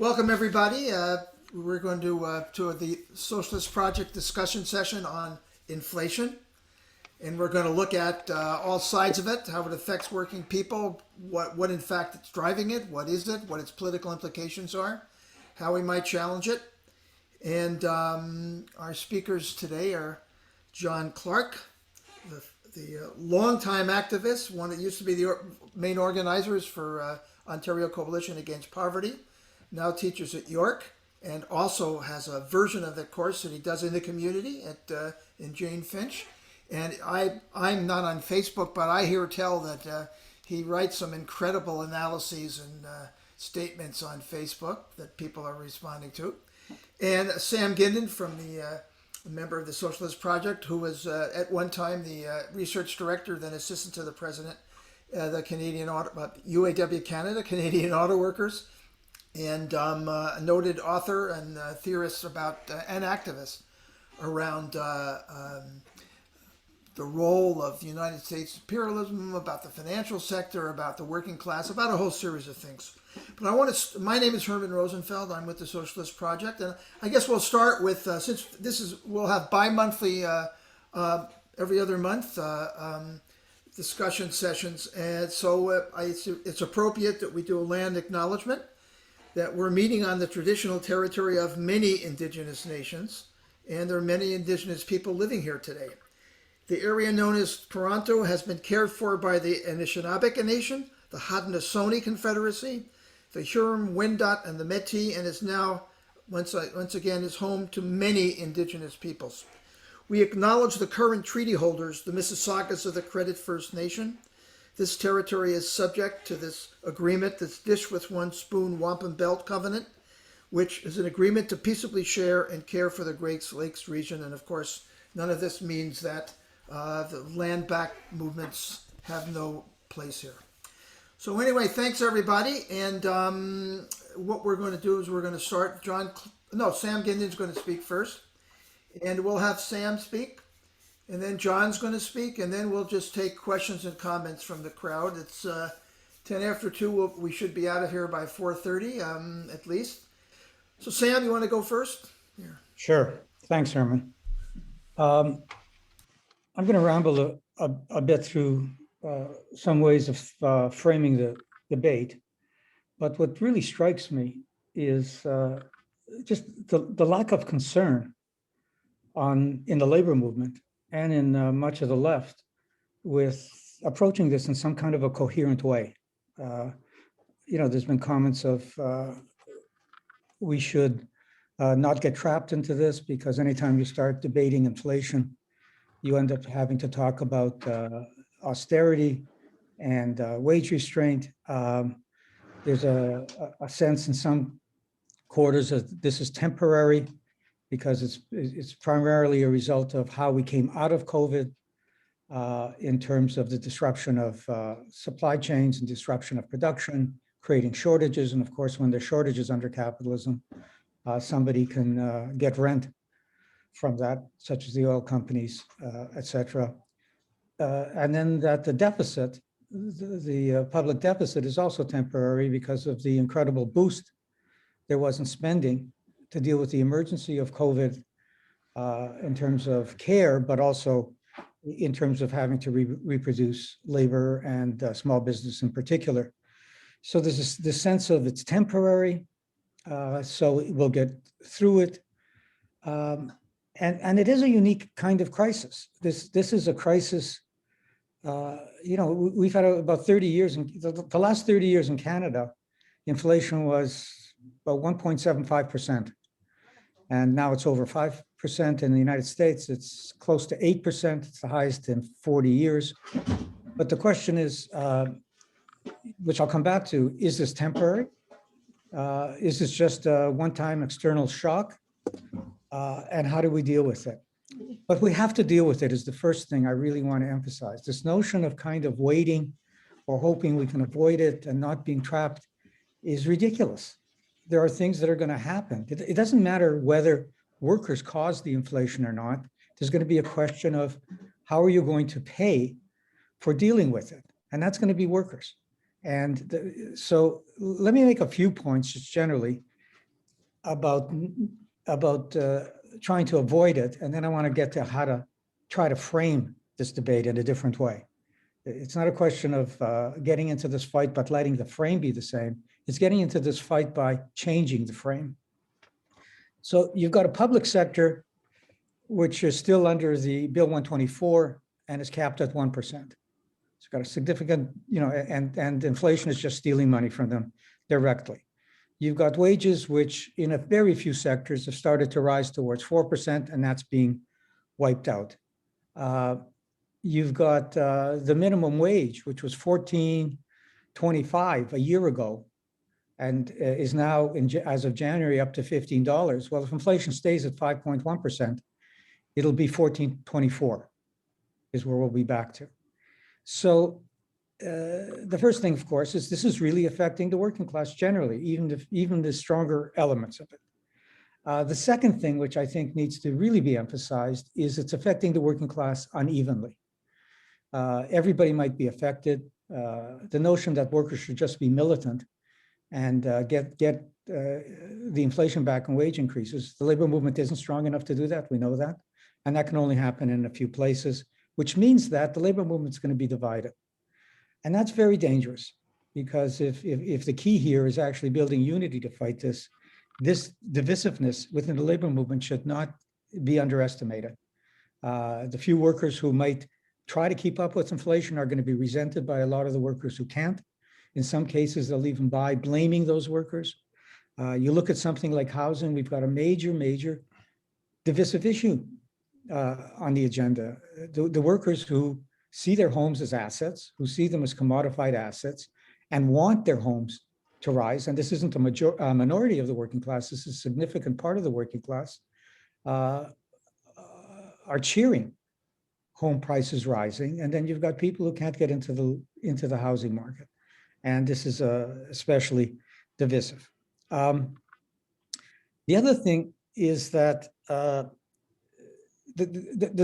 Welcome, everybody. We're going to the Socialist Project discussion session on inflation, and we're going to look at all sides of it, how it affects working people, what in fact it's driving it, what is it, what its political implications are, how we might challenge it. And our speakers today are John Clarke, the longtime activist, one that used to be the main organizers for Ontario Coalition Against Poverty, now teaches at York, and also has a version of the course that he does in the community in Jane Finch. And I'm not on Facebook, but I hear tell that he writes some incredible analyses and statements on Facebook that people are responding to. And Sam Gindin, from a member of the Socialist Project, who was at one time the research director, then assistant to the president, the Canadian UAW Canada, Canadian Auto Workers, and a noted author and theorist about and activist around the role of the United States imperialism, about the financial sector, about the working class, about a whole series of things. But my name is Herman Rosenfeld. I'm with the Socialist Project, and I guess we'll start with since we'll have bi-monthly, every other month discussion sessions, and so it's appropriate that we do a land acknowledgement that we're meeting on the traditional territory of many indigenous nations, and there are many indigenous people living here today. The area known as Toronto has been cared for by the Anishinaabe Nation, the Haudenosaunee Confederacy, the Huron-Wendat, and the Métis, and is now, once again, is home to many indigenous peoples. We acknowledge the current treaty holders, the Mississaugas of the Credit First Nation. This territory is subject to this agreement, this Dish with One Spoon Wampum Belt Covenant, which is an agreement to peaceably share and care for the Great Lakes region. And of course, none of this means that the land back movements have no place here. So anyway, thanks everybody. And what we're going to do is we're going to start. Sam Gindin's going to speak first, and we'll have Sam speak. And then John's going to speak, and then we'll just take questions and comments from the crowd. It's 10 after 2. We should be out of here by 4:30 at least. So Sam, you want to go first? Here. Sure. Thanks, Herman. I'm going to ramble a bit through some ways of framing the debate. But what really strikes me is just the lack of concern in the labor movement and in much of the left with approaching this in some kind of a coherent way. There's been comments of we should not get trapped into this, because anytime you start debating inflation, you end up having to talk about austerity and wage restraint. There's a sense in some quarters that this is temporary, because it's primarily a result of how we came out of COVID in terms of the disruption of supply chains and disruption of production, creating shortages. And of course, when there's shortages under capitalism, somebody can get rent from that, such as the oil companies, et cetera. And then that the deficit, the public deficit, is also temporary because of the incredible boost there was in spending to deal with the emergency of COVID in terms of care, but also in terms of having to reproduce labor and small business in particular. So there's this sense of it's temporary, so we'll get through it. And it is a unique kind of crisis. This is a crisis, we've had about 30 years, the last 30 years in Canada, inflation was about 1.75%. And now it's over 5% in the United States. It's close to 8%. It's the highest in 40 years. But the question is, which I'll come back to, is this temporary? Is this just a one-time external shock? And how do we deal with it? But we have to deal with it is the first thing I really want to emphasize. This notion of kind of waiting or hoping we can avoid it and not being trapped is ridiculous. There are things that are going to happen. It doesn't matter whether workers cause the inflation or not. There's going to be a question of how are you going to pay for dealing with it? And that's going to be workers. And so let me make a few points just generally. about trying to avoid it, and then I want to get to how to try to frame this debate in a different way. It's not a question of getting into this fight, but letting the frame be the same. It's getting into this fight by changing the frame. So you've got a public sector which is still under the Bill 124 and is capped at 1%. It's got a significant, and inflation is just stealing money from them directly. You've got wages, which in a very few sectors have started to rise towards 4%, and that's being wiped out. You've got the minimum wage, which was $14.25 a year ago, and is now, as of January, up to $15. Well, if inflation stays at 5.1%, it'll be $14.24 is where we'll be back to. So the first thing, of course, is this is really affecting the working class generally, even the stronger elements of it. The second thing, which I think needs to really be emphasized, is it's affecting the working class unevenly. Everybody might be affected. The notion that workers should just be militant and get the inflation back and wage increases. The labor movement isn't strong enough to do that. We know that. And that can only happen in a few places, which means that the labor movement is going to be divided. And that's very dangerous, because if the key here is actually building unity to fight this divisiveness within the labor movement should not be underestimated. The few workers who might try to keep up with inflation are going to be resented by a lot of the workers who can't. In some cases, they'll even by blaming those workers. You look at something like housing, we've got a major divisive issue on the agenda. The workers who see their homes as assets, who see them as commodified assets, and want their homes to rise, and this isn't a minority of the working class, this is a significant part of the working class, are cheering home prices rising. And then you've got people who can't get into the housing market. And this is especially divisive. The other thing is that the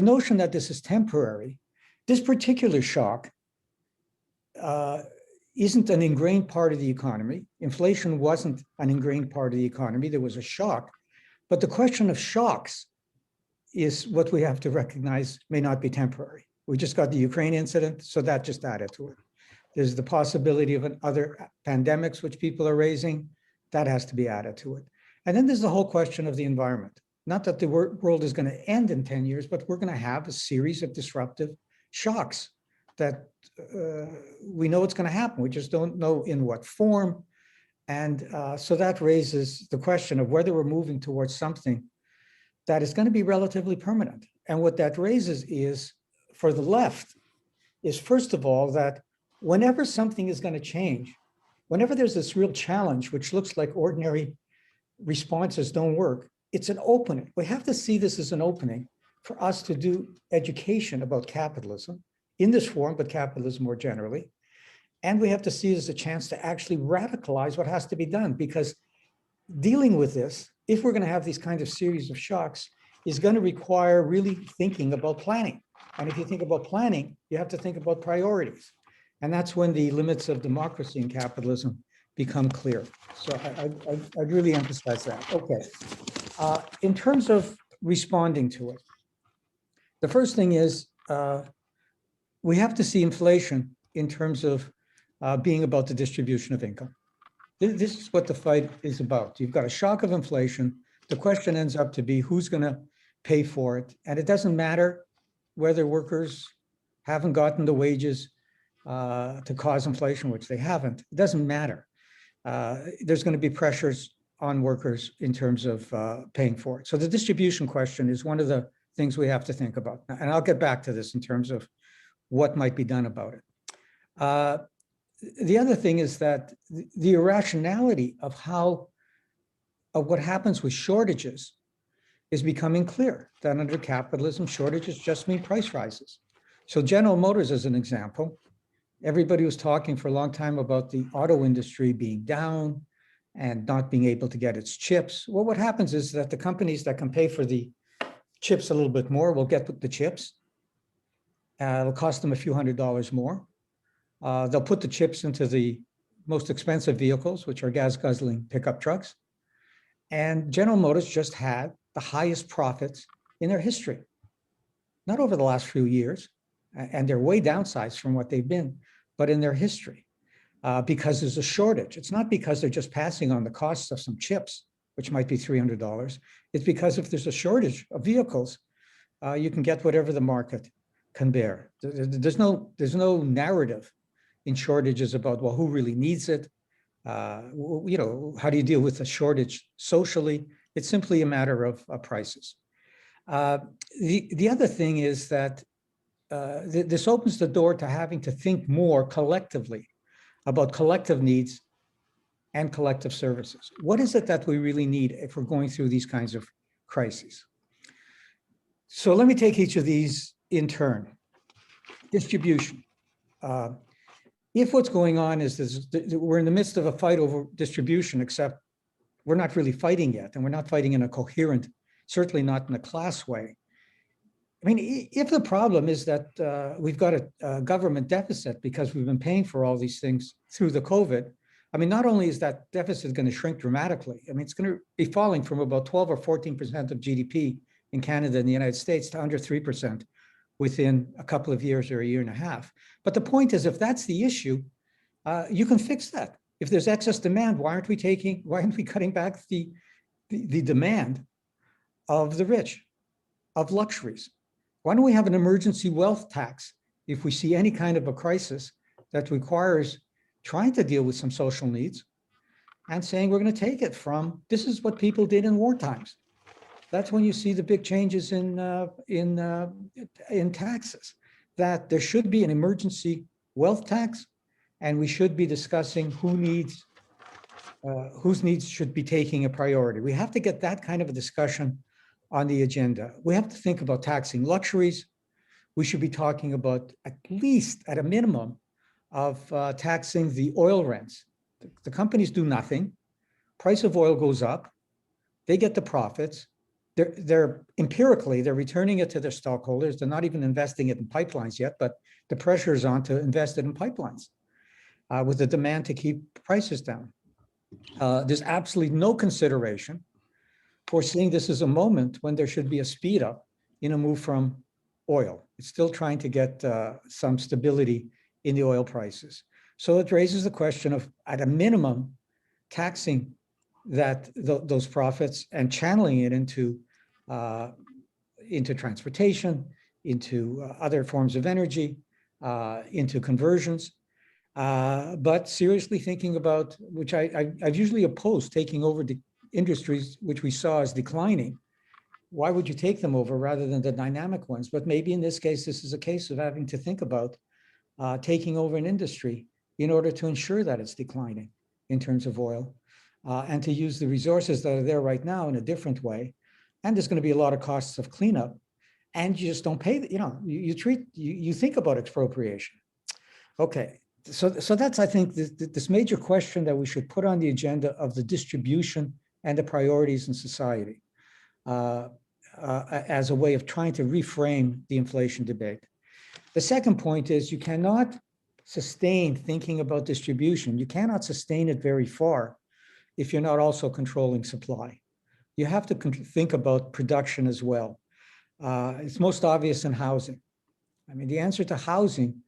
notion that this is temporary, this particular shock isn't an ingrained part of the economy. Inflation wasn't an ingrained part of the economy. There was a shock. But the question of shocks is what we have to recognize may not be temporary. We just got the Ukraine incident, so that just added to it. There's the possibility of other pandemics, which people are raising. That has to be added to it. And then there's the whole question of the environment. Not that the world is going to end in 10 years, but we're going to have a series of disruptive shocks that we know it's going to happen. We just don't know in what form. And so that raises the question of whether we're moving towards something that is going to be relatively permanent. And what that raises is, for the left, is first of all, that whenever something is going to change, whenever there's this real challenge, which looks like ordinary responses don't work, it's an opening. We have to see this as an opening for us to do education about capitalism in this form, but capitalism more generally. And we have to see it as a chance to actually radicalize what has to be done, because dealing with this, if we're going to have these kinds of series of shocks, is going to require really thinking about planning. And if you think about planning, you have to think about priorities. And that's when the limits of democracy and capitalism become clear. So I'd really emphasize that. Okay. In terms of responding to it, the first thing is we have to see inflation in terms of being about the distribution of income. This is what the fight is about. You've got a shock of inflation. The question ends up to be who's going to pay for it. And it doesn't matter whether workers haven't gotten the wages to cause inflation, which they haven't. It doesn't matter. There's going to be pressures on workers in terms of paying for it. So the distribution question is one of the things we have to think about. And I'll get back to this in terms of what might be done about it. The other thing is that the irrationality of what happens with shortages is becoming clear, that under capitalism, shortages just mean price rises. So General Motors, as an example, everybody was talking for a long time about the auto industry being down and not being able to get its chips. Well, what happens is that the companies that can pay for the chips a little bit more will get the chips. It'll cost them a few $100s more. They'll put the chips into the most expensive vehicles, which are gas guzzling pickup trucks. And General Motors just had the highest profits in their history, not over the last few years, and they're way downsized from what they've been, but in their history, because there's a shortage. It's not because they're just passing on the costs of some chips, which might be $300. It's because if there's a shortage of vehicles, you can get whatever the market can bear. There's no narrative in shortages about, well, who really needs it? How do you deal with a shortage socially? It's simply a matter of prices. The other thing is that this opens the door to having to think more collectively about collective needs and collective services. What is it that we really need if we're going through these kinds of crises? So let me take each of these in turn. Distribution. If what's going on is we're in the midst of a fight over distribution, except we're not really fighting yet, and we're not fighting in a coherent, certainly not in a class way. I mean, if the problem is that we've got a government deficit because we've been paying for all these things through the COVID, I mean, not only is that deficit going to shrink dramatically, I mean, it's going to be falling from about 12 or 14% of GDP in Canada and the United States to under 3% within a couple of years or a year and a half. But the point is, if that's the issue, you can fix that. If there's excess demand, why aren't we cutting back the demand of the rich, of luxuries? Why don't we have an emergency wealth tax if we see any kind of a crisis that requires trying to deal with some social needs and saying we're going to take it from, this is what people did in war times. That's when you see the big changes in taxes, that there should be an emergency wealth tax, and we should be discussing whose needs should be taking a priority. We have to get that kind of a discussion on the agenda. We have to think about taxing luxuries. We should be talking about, at least at a minimum, of taxing the oil rents. The companies do nothing. Price of oil goes up. They get the profits. They're empirically, they're returning it to their stockholders. They're not even investing it in pipelines yet, but the pressure is on to invest it in pipelines with the demand to keep prices down. There's absolutely no consideration for seeing this as a moment when there should be a speed up in a move from oil. It's still trying to get some stability in the oil prices. So it raises the question of, at a minimum, taxing those profits and channeling it into transportation, into other forms of energy, into conversions. But seriously thinking about, which I've usually opposed taking over the industries which we saw as declining. Why would you take them over rather than the dynamic ones? But maybe in this case, this is a case of having to think about taking over an industry in order to ensure that it's declining in terms of oil, and to use the resources that are there right now in a different way. And there's going to be a lot of costs of cleanup, and you just don't pay, you think about expropriation. Okay, so that's, I think, this major question that we should put on the agenda of the distribution and the priorities in society as a way of trying to reframe the inflation debate. The second point is you cannot sustain thinking about distribution. You cannot sustain it very far if you're not also controlling supply. You have to think about production as well. It's most obvious in housing. I mean, the answer to housing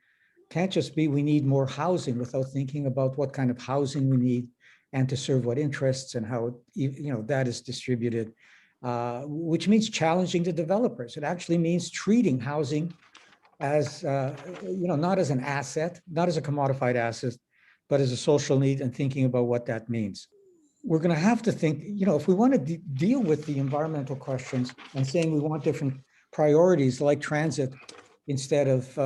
can't just be we need more housing without thinking about what kind of housing we need and to serve what interests and how that is distributed, which means challenging the developers. It actually means treating housing as, not as an asset, not as a commodified asset, but as a social need, and thinking about what that means. We're going to have to think, if we want to deal with the environmental questions and saying we want different priorities like transit instead of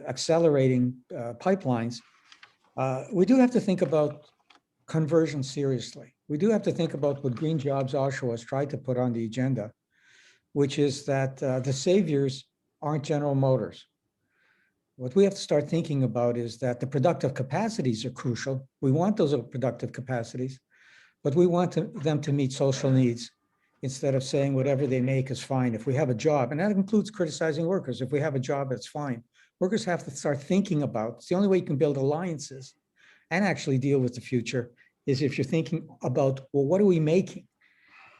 accelerating pipelines, we do have to think about conversion seriously. We do have to think about what Green Jobs Oshawa has tried to put on the agenda, which is that the saviors aren't General Motors. What we have to start thinking about is that the productive capacities are crucial. We want those productive capacities, but we want them to meet social needs instead of saying whatever they make is fine. If we have a job, and that includes criticizing workers, if we have a job, that's fine. Workers have to start thinking about, it's the only way you can build alliances and actually deal with the future, is if you're thinking about, well, what are we making?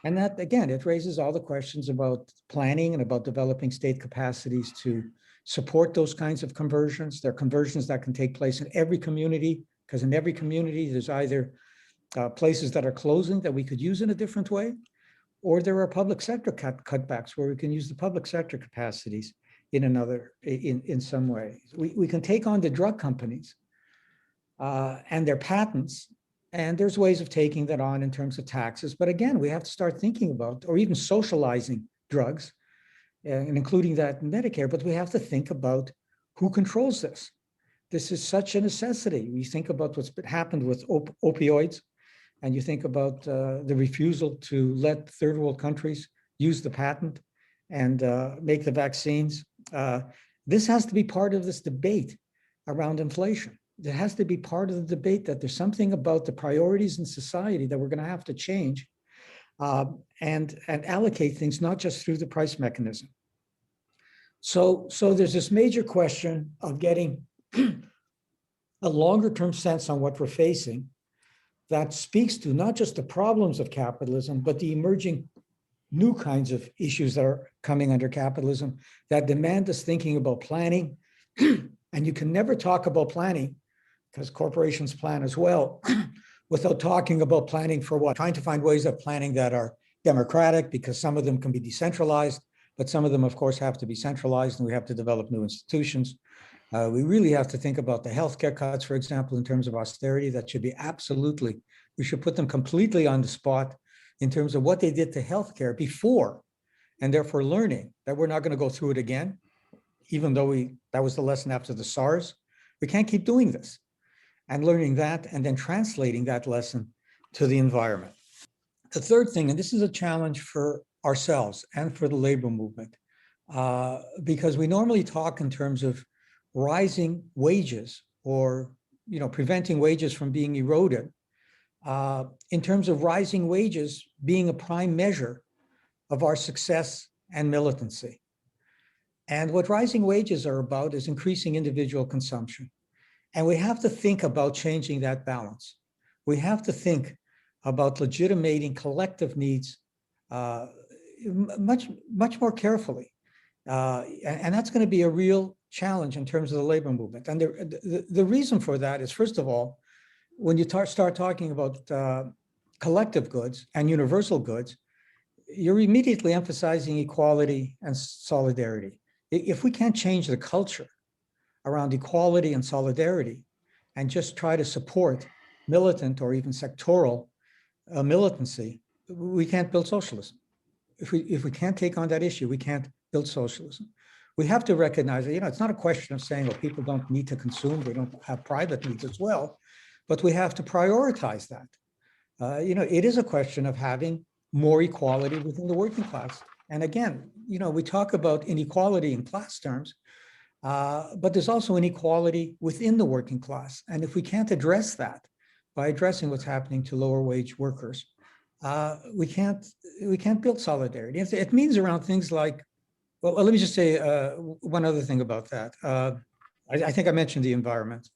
And that, again, it raises all the questions about planning and about developing state capacities to support those kinds of conversions. There are conversions that can take place in every community, because in every community, there's either places that are closing that we could use in a different way, or there are public sector cutbacks where we can use the public sector capacities in some way. We can take on the drug companies and their patents, and there's ways of taking that on in terms of taxes. But again, we have to start thinking about, or even socializing drugs, and including that in Medicare, but we have to think about who controls this. This is such a necessity. We think about what's happened with opioids, and you think about the refusal to let third world countries use the patent and make the vaccines. This has to be part of this debate around inflation. It has to be part of the debate that there's something about the priorities in society that we're going to have to change and allocate things, not just through the price mechanism. So there's this major question of getting a longer term sense on what we're facing that speaks to not just the problems of capitalism, but the emerging new kinds of issues that are coming under capitalism that demand us thinking about planning. And you can never talk about planning, because corporations plan as well, without talking about planning for what? Trying to find ways of planning that are democratic, because some of them can be decentralized, but some of them, of course, have to be centralized, and we have to develop new institutions. We really have to think about the healthcare cuts, for example, in terms of austerity. That should be absolutely, we should put them completely on the spot in terms of what they did to healthcare before, and therefore learning that we're not going to go through it again, even though that was the lesson after the SARS. We can't keep doing this, and learning that and then translating that lesson to the environment. The third thing, and this is a challenge for ourselves and for the labor movement, because we normally talk in terms of rising wages or preventing wages from being eroded, in terms of rising wages being a prime measure of our success and militancy. And what rising wages are about is increasing individual consumption. And we have to think about changing that balance. We have to think about legitimating collective needs much more carefully. And that's going to be a real challenge in terms of the labor movement. And the reason for that is, first of all, when you start talking about collective goods and universal goods, you're immediately emphasizing equality and solidarity. If we can't change the culture around equality and solidarity and just try to support militant or even sectoral militancy, we can't build socialism. If we can't take on that issue, we can't build socialism. We have to recognize that, it's not a question of saying, well, people don't need to consume, they don't have private needs as well, but we have to prioritize that. It is a question of having more equality within the working class. And again, we talk about inequality in class terms, but there's also inequality within the working class. And if we can't address that by addressing what's happening to lower wage workers, we can't build solidarity. It means around things like, well, let me just say one other thing about that. I think I mentioned the environment,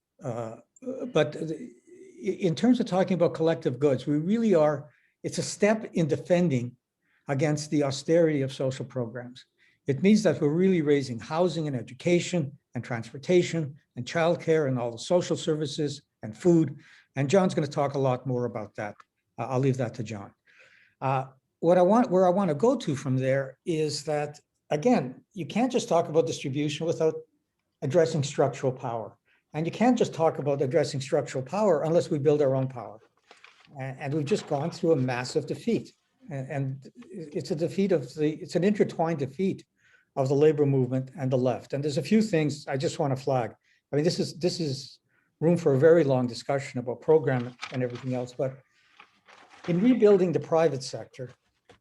but in terms of talking about collective goods, we really are, it's a step in defending against the austerity of social programs. It means that we're really raising housing and education and transportation and childcare and all the social services and food. And John's going to talk a lot more about that. I'll leave that to John. Where I want to go to from there is that, again, you can't just talk about distribution without addressing structural power. And you can't just talk about addressing structural power unless we build our own power. And we've just gone through a massive defeat. And it's a defeat it's an intertwined defeat of the labor movement and the left. And there's a few things I just want to flag. I mean, this is room for a very long discussion about program and everything else. But in rebuilding the private sector,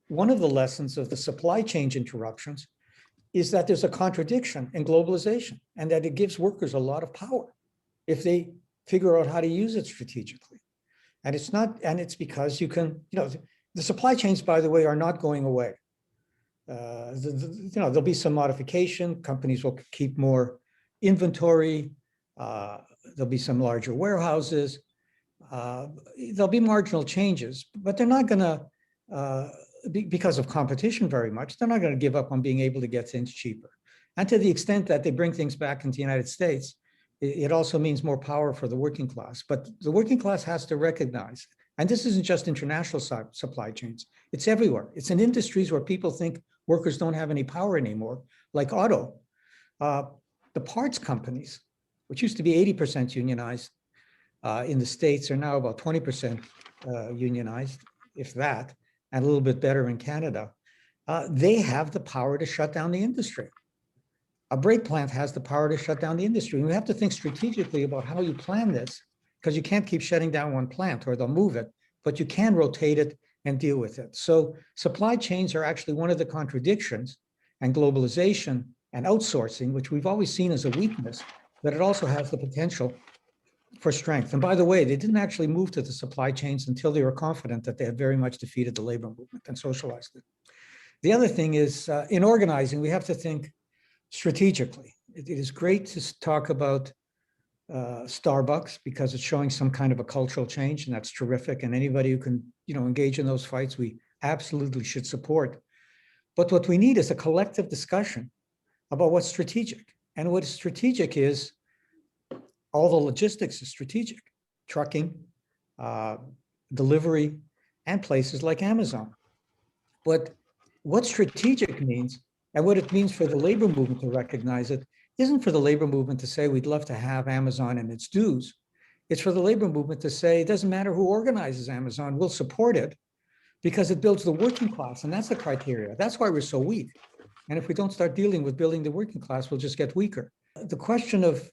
one of the lessons of the supply chain interruptions is that there's a contradiction in globalization, and that it gives workers a lot of power if they figure out how to use it strategically. And it's because you can, the supply chains, by the way, are not going away. There'll be some modification. Companies will keep more inventory. There'll be some larger warehouses. Uh, there'll be marginal changes, but they're not going to, because of competition very much, they're not going to give up on being able to get things cheaper. And to the extent that they bring things back into the United States, it also means more power for the working class. But the working class has to recognize, and this isn't just international supply chains, it's everywhere. It's in industries where people think workers don't have any power anymore, like auto. The parts companies, which used to be 80% unionized in the States, are now about 20% unionized, if that, and a little bit better in Canada. They have the power to shut down the industry. A brake plant has the power to shut down the industry. And we have to think strategically about how you plan this, because you can't keep shutting down one plant or they'll move it, but you can rotate it and deal with it. So supply chains are actually one of the contradictions, and globalization and outsourcing, which we've always seen as a weakness, but it also has the potential for strength. And by the way, they didn't actually move to the supply chains until they were confident that they had very much defeated the labor movement and socialized it. The other thing is, in organizing, we have to think strategically. It is great to talk about Starbucks because it's showing some kind of a cultural change, and that's terrific. And anybody who can, engage in those fights, we absolutely should support. But what we need is a collective discussion about what's strategic. And what is strategic is all the logistics is strategic: trucking, delivery, and places like Amazon. But what strategic means, and what it means for the labor movement to recognize it, isn't for the labor movement to say we'd love to have Amazon and its dues. It's for the labor movement to say it doesn't matter who organizes Amazon, we'll support it because it builds the working class, and that's the criteria. That's why we're so weak. And if we don't start dealing with building the working class, we'll just get weaker. The question of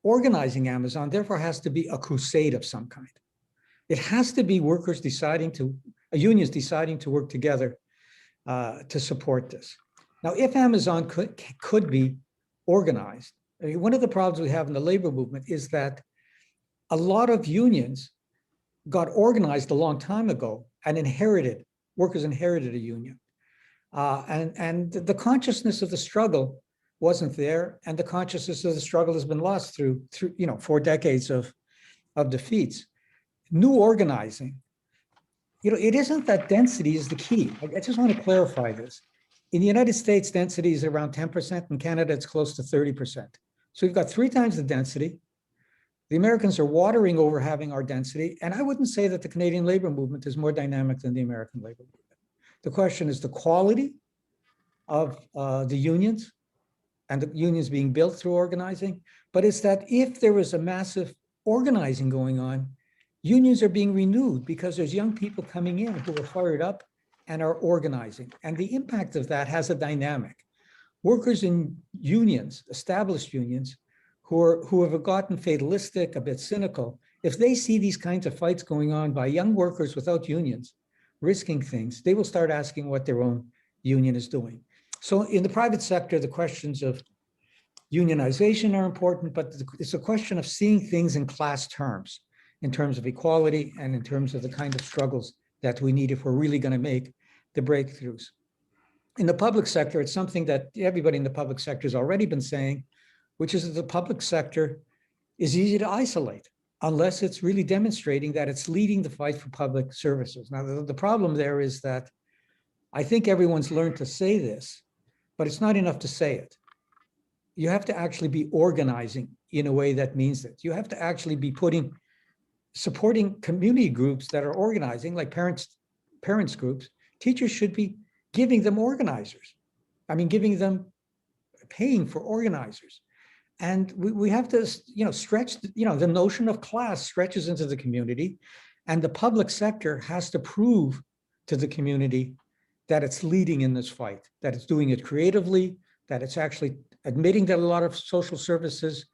organizing Amazon, therefore, has to be a crusade of some kind. It has to be workers deciding to, unions deciding to work together to support this. Now, if Amazon could be organized, one of the problems we have in the labor movement is that a lot of unions got organized a long time ago and workers inherited a union. And the consciousness of the struggle wasn't there, and the consciousness of the struggle has been lost through 4 decades of defeats. New organizing, it isn't that density is the key. I just want to clarify this. In the United States, density is around 10%. In Canada, it's close to 30%. So we've got 3 times the density. The Americans are watering over having our density. And I wouldn't say that the Canadian labor movement is more dynamic than the American labor movement. The question is the quality of the unions and the unions being built through organizing. But it's that if there is a massive organizing going on, unions are being renewed because there's young people coming in who are fired up and are organizing. And the impact of that has a dynamic. Workers in unions, established unions, who have gotten fatalistic, a bit cynical, if they see these kinds of fights going on by young workers without unions, risking things, they will start asking what their own union is doing. So in the private sector, the questions of unionization are important, but it's a question of seeing things in class terms, in terms of equality and in terms of the kind of struggles that we need if we're really going to make the breakthroughs. In the public sector, it's something that everybody in the public sector has already been saying, which is that the public sector is easy to isolate unless it's really demonstrating that it's leading the fight for public services. Now, the problem there is that I think everyone's learned to say this, but it's not enough to say it. You have to actually be organizing in a way that means that. You have to actually be supporting community groups that are organizing, like parents groups. Teachers should be giving them organizers. Giving them, paying for organizers. And we have to, stretch, the notion of class stretches into the community, and the public sector has to prove to the community that it's leading in this fight, that it's doing it creatively, that it's actually admitting that a lot of social services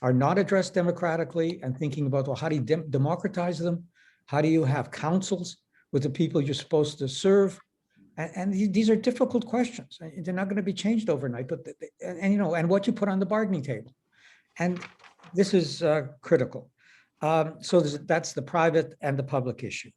are not addressed democratically, and thinking about, well, how do you democratize them? How do you have councils with the people you're supposed to serve? And these are difficult questions. They're not going to be changed overnight, but and what you put on the bargaining table. And this is critical. So that's the private and the public issue.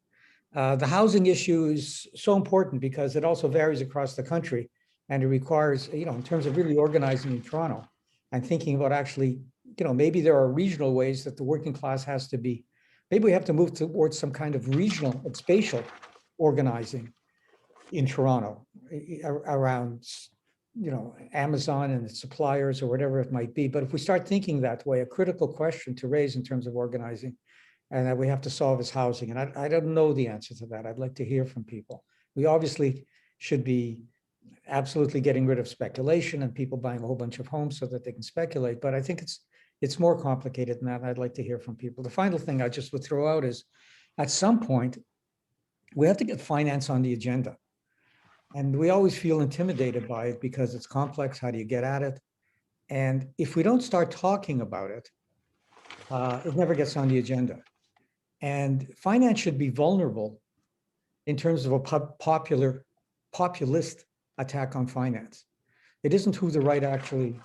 The housing issue is so important because it also varies across the country, and it requires, in terms of really organizing in Toronto and thinking about actually, maybe there are regional ways that the working class has to be Maybe we have to move towards some kind of regional and spatial organizing in Toronto around, Amazon and its suppliers or whatever it might be. But if we start thinking that way, a critical question to raise in terms of organizing and that we have to solve is housing. And I don't know the answer to that. I'd like to hear from people. We obviously should be absolutely getting rid of speculation and people buying a whole bunch of homes so that they can speculate. But I think it's more complicated than that. And I'd like to hear from people. The final thing I just would throw out is at some point, we have to get finance on the agenda. And we always feel intimidated by it because it's complex. How do you get at it? And if we don't start talking about it, it never gets on the agenda. And finance should be vulnerable in terms of a populist attack on finance. It isn't who the right actually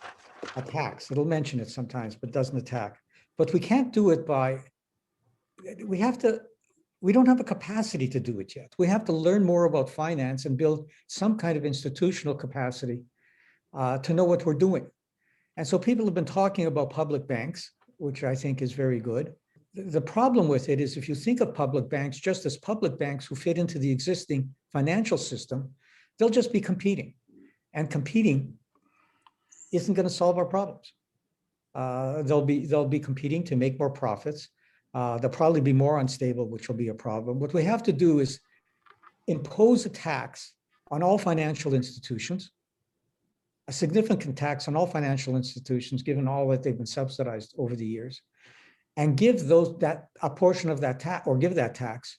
attacks. It'll mention it sometimes, but doesn't attack. But we can't do it we don't have a capacity to do it yet. We have to learn more about finance and build some kind of institutional capacity to know what we're doing. And so people have been talking about public banks, which I think is very good. The problem with it is if you think of public banks just as public banks who fit into the existing financial system, they'll just be competing. And competing isn't going to solve our problems. They'll be competing to make more profits. They'll probably be more unstable, which will be a problem. What we have to do is impose a tax on all financial institutions, a significant tax on all financial institutions, given all that they've been subsidized over the years, and give a portion of that tax, or give that tax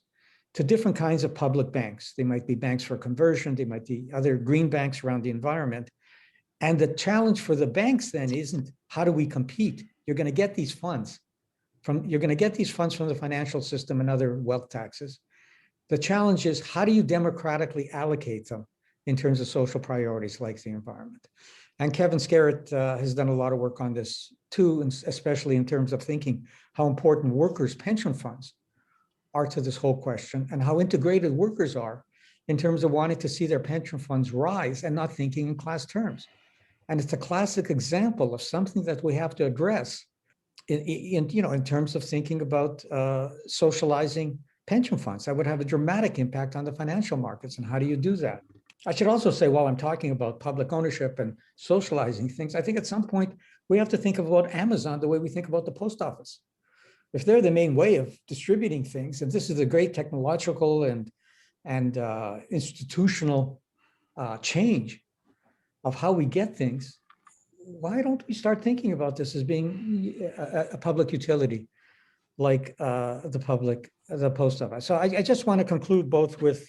to different kinds of public banks. They might be banks for conversion, they might be other green banks around the environment. And the challenge for the banks then isn't how do we compete? You're going to get these funds from the financial system and other wealth taxes. The challenge is how do you democratically allocate them in terms of social priorities like the environment? And Kevin Scarrett has done a lot of work on this too, and especially in terms of thinking how important workers' pension funds are to this whole question and how integrated workers are in terms of wanting to see their pension funds rise and not thinking in class terms. And it's a classic example of something that we have to address in terms of thinking about socializing pension funds. That would have a dramatic impact on the financial markets. And how do you do that? I should also say, while I'm talking about public ownership and socializing things, I think at some point we have to think about Amazon the way we think about the post office. If they're the main way of distributing things, and this is a great technological and institutional change of how we get things, why don't we start thinking about this as being a public utility like the post office? So I just want to conclude both with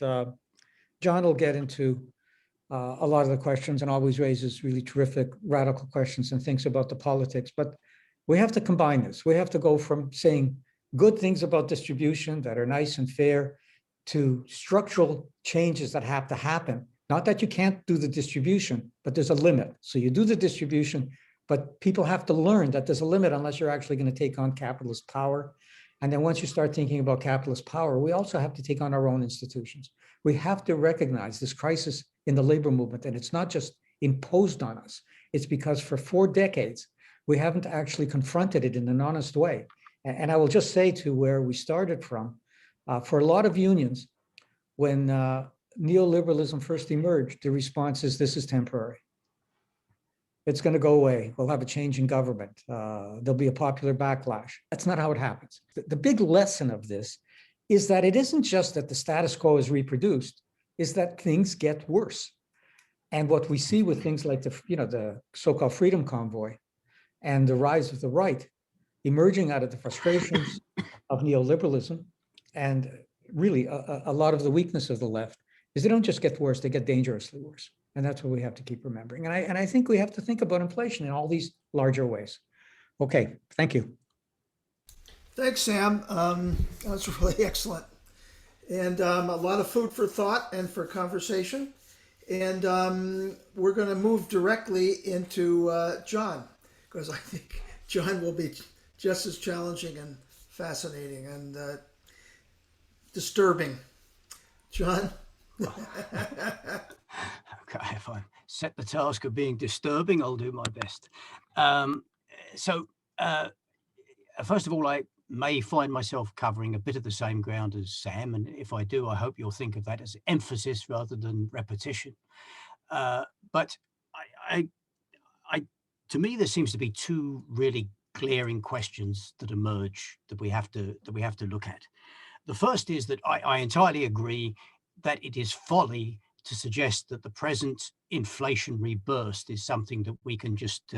John will get into a lot of the questions and always raises really terrific radical questions and thinks about the politics, but we have to combine this. We have to go from saying good things about distribution that are nice and fair to structural changes that have to happen. Not that you can't do the distribution, but there's a limit. So you do the distribution, but people have to learn that there's a limit unless you're actually going to take on capitalist power. And then once you start thinking about capitalist power, we also have to take on our own institutions. We have to recognize this crisis in the labor movement, and it's not just imposed on us. It's because for 4 decades, we haven't actually confronted it in an honest way. And I will just say to where we started from, for a lot of unions, when neoliberalism first emerged, the response is this is temporary. It's going to go away. We'll have a change in government. There'll be a popular backlash. That's not how it happens. The big lesson of this is that it isn't just that the status quo is reproduced, is that things get worse. And what we see with things like the so-called Freedom Convoy and the rise of the right emerging out of the frustrations of neoliberalism and really a lot of the weakness of the left is they don't just get worse, they get dangerously worse. And that's what we have to keep remembering. And I think we have to think about inflation in all these larger ways. Okay, thank you. Thanks, Sam. That's really excellent. And a lot of food for thought and for conversation. And we're going to move directly into John, because I think John will be just as challenging and fascinating and disturbing. John? Okay, if I set the task of being disturbing, I'll do my best. First of all, I may find myself covering a bit of the same ground as Sam, and if I do, I hope you'll think of that as emphasis rather than repetition. But I, I, to me, there seems to be two really glaring questions that emerge that we have to look at. The first is that I entirely agree that it is folly to suggest that the present inflationary burst is something that we can just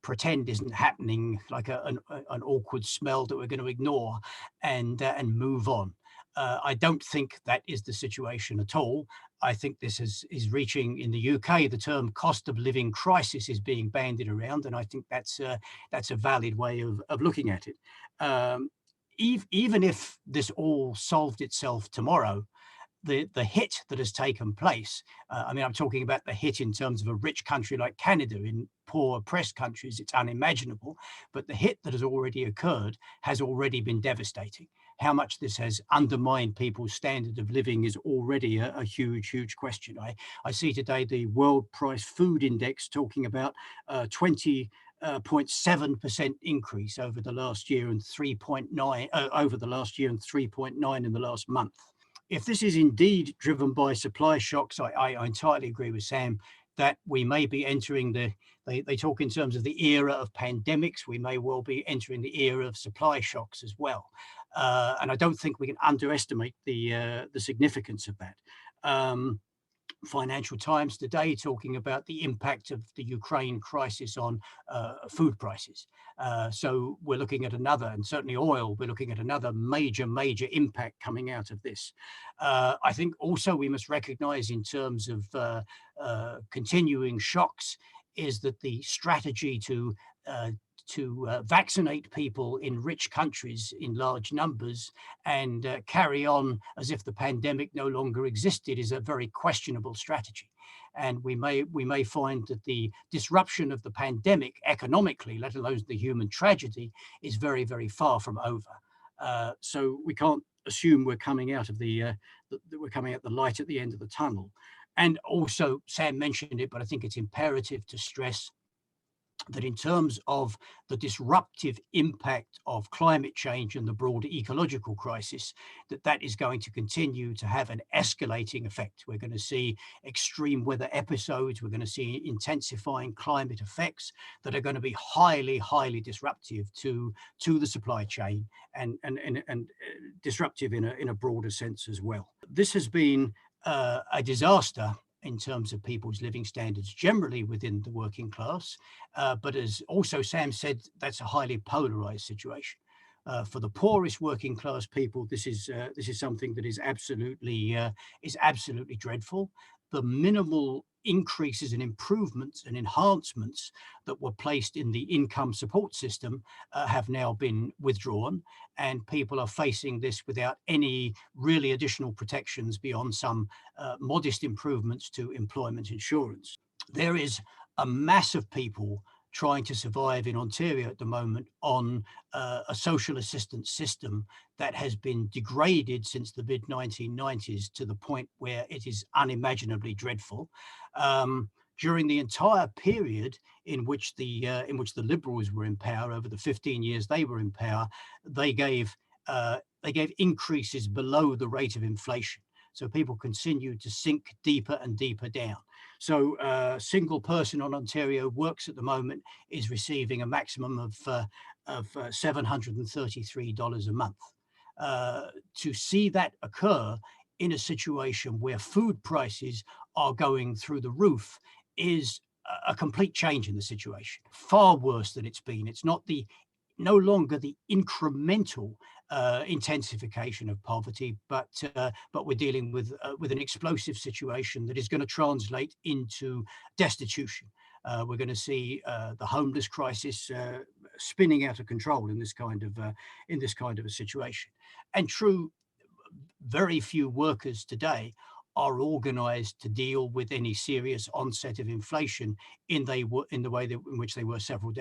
pretend isn't happening, like an awkward smell that we're going to ignore and move on. I don't think that is the situation at all. I think this is reaching in the UK. The term cost of living crisis is being bandied around, and I think that's a valid way of looking at it. Um, Even if this all solved itself tomorrow, the hit that has taken place, I mean, I'm talking about the hit in terms of a rich country like Canada. In poor oppressed countries, it's unimaginable, but the hit that has already occurred has already been devastating. How much this has undermined people's standard of living is already a huge question. I see today the World Price Food Index talking about 20.7% increase over the last year and 3.9 over the last year and 3.9 in the last month. If this is indeed driven by supply shocks, I entirely agree with Sam that we may be entering they talk in terms of the era of pandemics. We may well be entering the era of supply shocks as well. And I don't think we can underestimate the significance of that. Financial Times today talking about the impact of the Ukraine crisis on food prices. So we're looking at another, and certainly oil, we're looking at another major impact coming out of this. I think also we must recognize in terms of continuing shocks is that the strategy to vaccinate people in rich countries in large numbers and carry on as if the pandemic no longer existed is a very questionable strategy. And we may find that the disruption of the pandemic economically, let alone the human tragedy, is very far from over. So we can't assume we're coming out of we're coming out the light at the end of the tunnel. And also, Sam mentioned it, but I think it's imperative to stress that in terms of the disruptive impact of climate change and the broader ecological crisis, that is going to continue to have an escalating effect. We're going to see extreme weather episodes. We're going to see intensifying climate effects that are going to be highly disruptive to the supply chain and disruptive in a broader sense as well. This has been a disaster in terms of people's living standards generally within the working class. But as also Sam said, that's a highly polarized situation. For the poorest working class people, this is something that is absolutely dreadful. The minimal increases and improvements and enhancements that were placed in the income support system have now been withdrawn, and people are facing this without any really additional protections beyond some modest improvements to employment insurance. There is a mass of people trying to survive in Ontario at the moment on a social assistance system that has been degraded since the mid-1990s to the point where it is unimaginably dreadful. During the entire period in which the Liberals were in power, over the 15 years they were in power, they gave increases below the rate of inflation. So people continued to sink deeper and deeper down. So a single person on Ontario Works at the moment is receiving a maximum of $733 a month. To see that occur in a situation where food prices are going through the roof is a complete change in the situation, far worse than it's been. It's no longer the incremental intensification of poverty, but we're dealing with an explosive situation that is going to translate into destitution. We're going to see the homeless crisis spinning out of control in this kind of a situation. And true, very few workers today are organized to deal with any serious onset of inflation in the way in which they were several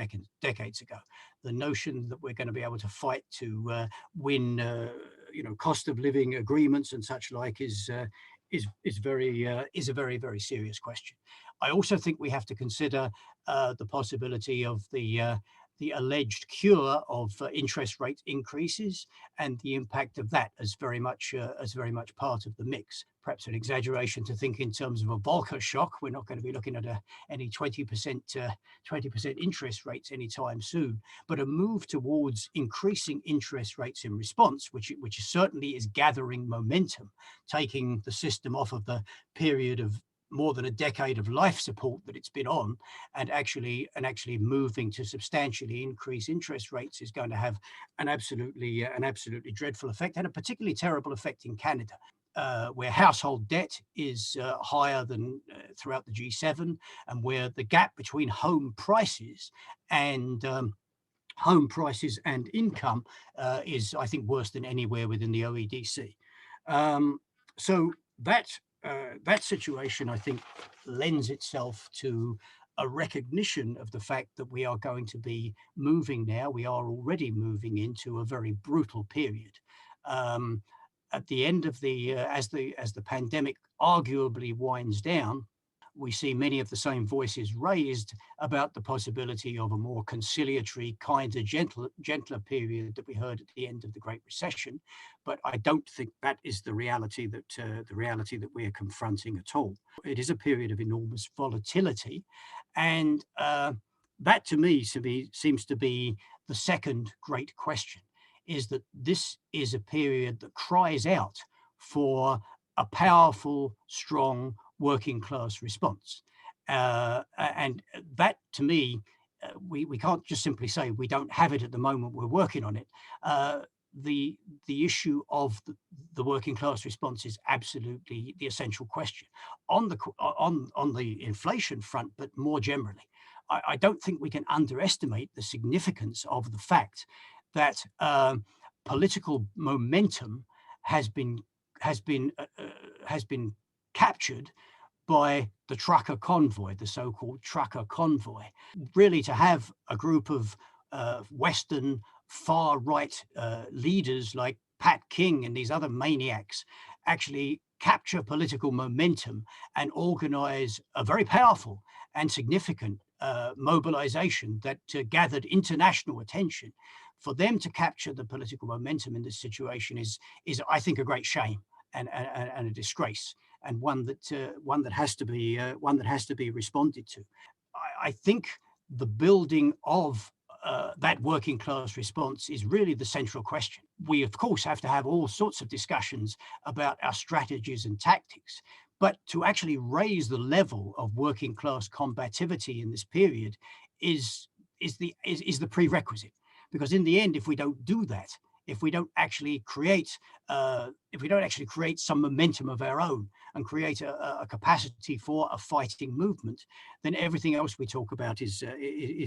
decades ago. The notion that we're going to be able to fight to win, cost of living agreements and such like is a very serious question. I also think we have to consider the possibility of the the alleged cure of interest rate increases and the impact of that as very much part of the mix. Perhaps an exaggeration to think in terms of a Volcker shock. We're not going to be looking at any 20% interest rates anytime soon, but a move towards increasing interest rates in response, which certainly is gathering momentum, taking the system off of the period of more than a decade of life support that it's been on, and actually moving to substantially increase interest rates is going to have an absolutely dreadful effect, and a particularly terrible effect in Canada, where household debt is higher than throughout the G7, and where the gap between home prices and income is, I think, worse than anywhere within the OEDC. So that situation, I think, lends itself to a recognition of the fact that we are going to be moving now. We are already moving into a very brutal period. At the end of as the pandemic arguably winds down, we see many of the same voices raised about the possibility of a more conciliatory, kinder, gentler period that we heard at the end of the Great Recession. But I don't think that is the reality that we are confronting at all. It is a period of enormous volatility, and that to me seems to be the second great question: is that this is a period that cries out for a powerful, strong, working class response. And that, to me, we can't just simply say we don't have it at the moment, we're working on it. The issue of the working class response is absolutely the essential question. On the inflation front, but more generally, I don't think we can underestimate the significance of the fact that political momentum has been captured by the trucker convoy, the so-called trucker convoy. Really, to have a group of Western far-right leaders like Pat King and these other maniacs actually capture political momentum and organize a very powerful and significant mobilization that gathered international attention. For them to capture the political momentum in this situation is I think, a great shame and a disgrace, and one that has to be responded to. I think the building of that working class response is really the central question. We, of course, have to have all sorts of discussions about our strategies and tactics, but to actually raise the level of working class combativity in this period is the prerequisite. Because in the end, if we don't do that, if we don't actually create some momentum of our own and create a capacity for a fighting movement, then everything else we talk about is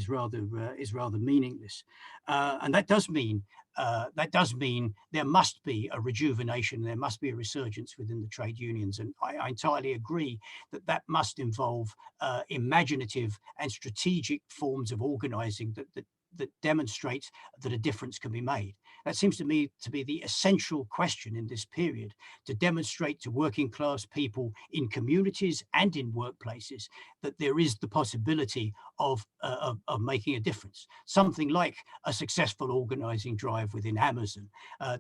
rather meaningless. And that does mean there must be a rejuvenation, there must be a resurgence within the trade unions, and I entirely agree that must involve imaginative and strategic forms of organising that demonstrates that a difference can be made. That seems to me to be the essential question in this period, to demonstrate to working class people in communities and in workplaces that there is the possibility of making a difference. Something like a successful organizing drive within Amazon.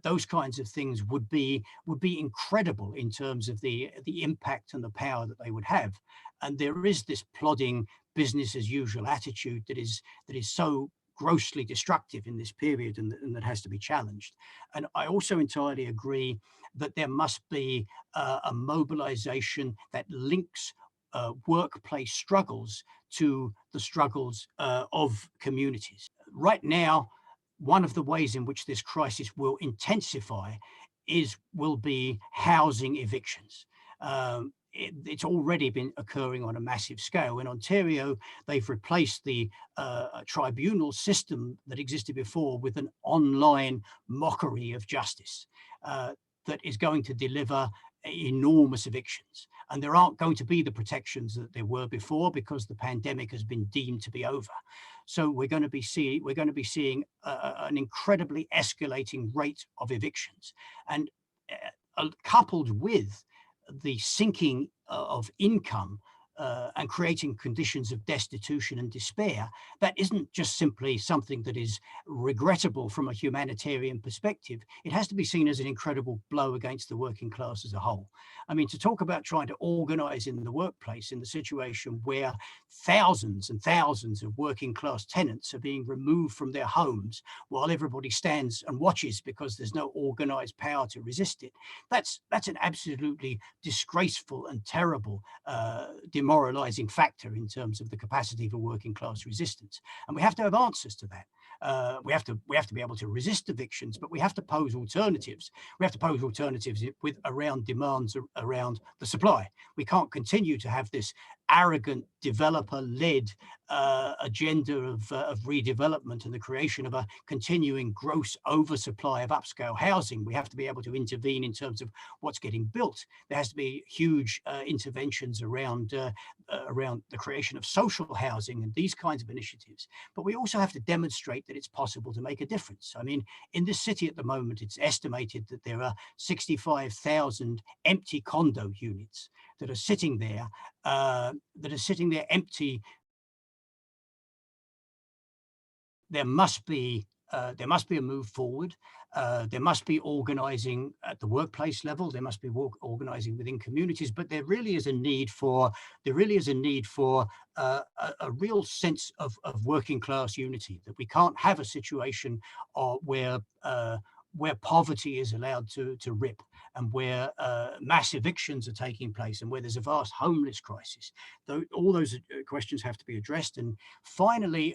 Those kinds of things would be incredible in terms of the impact and the power that they would have. And there is this plodding business as usual attitude that is so grossly destructive in this period and that has to be challenged. And I also entirely agree that there must be a mobilization that links workplace struggles to the struggles of communities. Right now, one of the ways in which this crisis will intensify will be housing evictions. It's already been occurring on a massive scale. In Ontario, they've replaced the tribunal system that existed before with an online mockery of justice that is going to deliver enormous evictions. And there aren't going to be the protections that there were before because the pandemic has been deemed to be over. So we're going to be seeing an incredibly escalating rate of evictions, and coupled with the sinking of income and creating conditions of destitution and despair, that isn't just simply something that is regrettable from a humanitarian perspective. It has to be seen as an incredible blow against the working class as a whole. I mean, to talk about trying to organize in the workplace in the situation where thousands and thousands of working class tenants are being removed from their homes while everybody stands and watches because there's no organized power to resist it. That's an absolutely disgraceful and terrible demoralizing factor in terms of the capacity for working class resistance. And we have to have answers to that. We have to be able to resist evictions, but we have to pose alternatives. We have to pose alternatives with around demands around the supply. We can't continue to have this arrogant developer-led agenda of redevelopment and the creation of a continuing gross oversupply of upscale housing. We have to be able to intervene in terms of what's getting built. There has to be huge interventions around the creation of social housing and these kinds of initiatives. But we also have to demonstrate that it's possible to make a difference. I mean, in this city at the moment, it's estimated that there are 65,000 empty condo units that are sitting there empty. There must be a move forward. There must be organizing at the workplace level. There must be organizing within communities. But there really is a need for a real sense of working class unity. That we can't have a situation where poverty is allowed to rip, and where mass evictions are taking place, and where there's a vast homeless crisis. All those questions have to be addressed. And finally,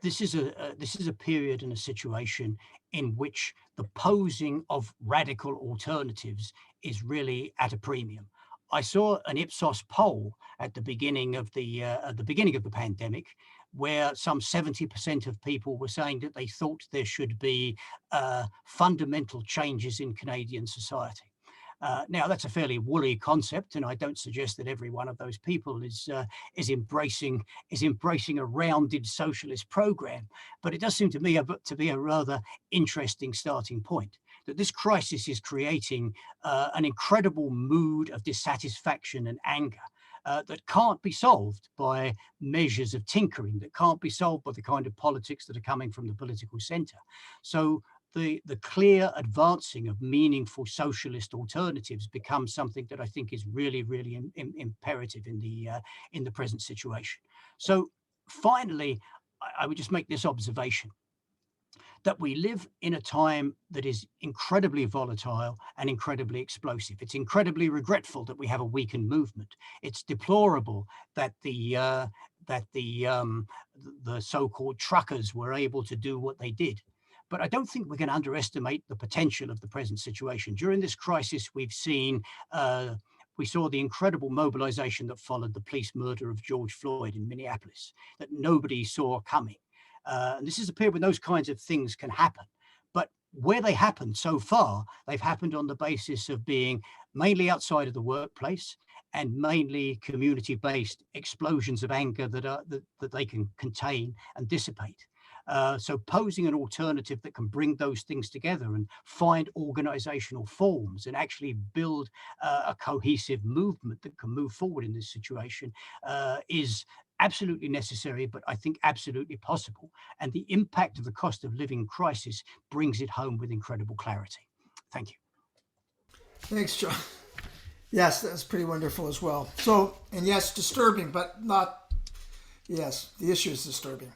this is a period and a situation in which the posing of radical alternatives is really at a premium. I saw an Ipsos poll at the beginning of the pandemic, where some 70% of people were saying that they thought there should be fundamental changes in Canadian society. Now, that's a fairly woolly concept, and I don't suggest that every one of those people is embracing a rounded socialist program. But it does seem to me to be a rather interesting starting point. That this crisis is creating an incredible mood of dissatisfaction and anger that can't be solved by measures of tinkering, that can't be solved by the kind of politics that are coming from the political centre. So the clear advancing of meaningful socialist alternatives becomes something that I think is really, really imperative in the present situation. So finally, I would just make this observation, that we live in a time that is incredibly volatile and incredibly explosive. It's incredibly regretful that we have a weakened movement. It's deplorable that the so-called truckers were able to do what they did. But I don't think we can underestimate the potential of the present situation. During this crisis, we saw the incredible mobilization that followed the police murder of George Floyd in Minneapolis, that nobody saw coming. And this is a period when those kinds of things can happen. But where they happened so far, they've happened on the basis of being mainly outside of the workplace and mainly community-based explosions of anger that they can contain and dissipate. So posing an alternative that can bring those things together and find organizational forms and actually build a cohesive movement that can move forward in this situation is absolutely necessary, but I think absolutely possible. And the impact of the cost of living crisis brings it home with incredible clarity. Thank you. Thanks, John. Yes, that's pretty wonderful as well. So, and yes, disturbing, but not, yes, the issue is disturbing.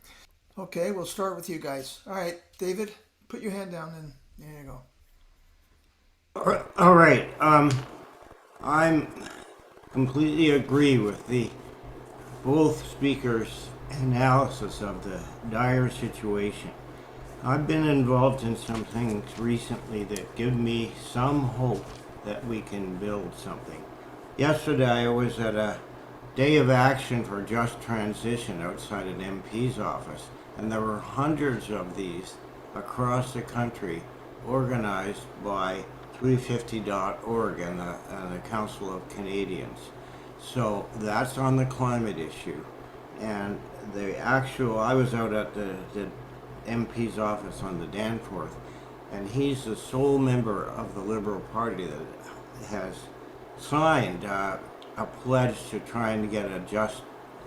Okay, we'll start with you guys. All right, David, put your hand down and there you go. All right. I'm completely agree with both speakers' analysis of the dire situation. I've been involved in some things recently that give me some hope that we can build something. Yesterday I was at a day of action for just transition outside an MP's office, and there were hundreds of these across the country organized by 350.org and the Council of Canadians. So that's on the climate issue. And I was out at the MP's office on the Danforth, and he's the sole member of the Liberal Party that has signed a pledge to trying to get a just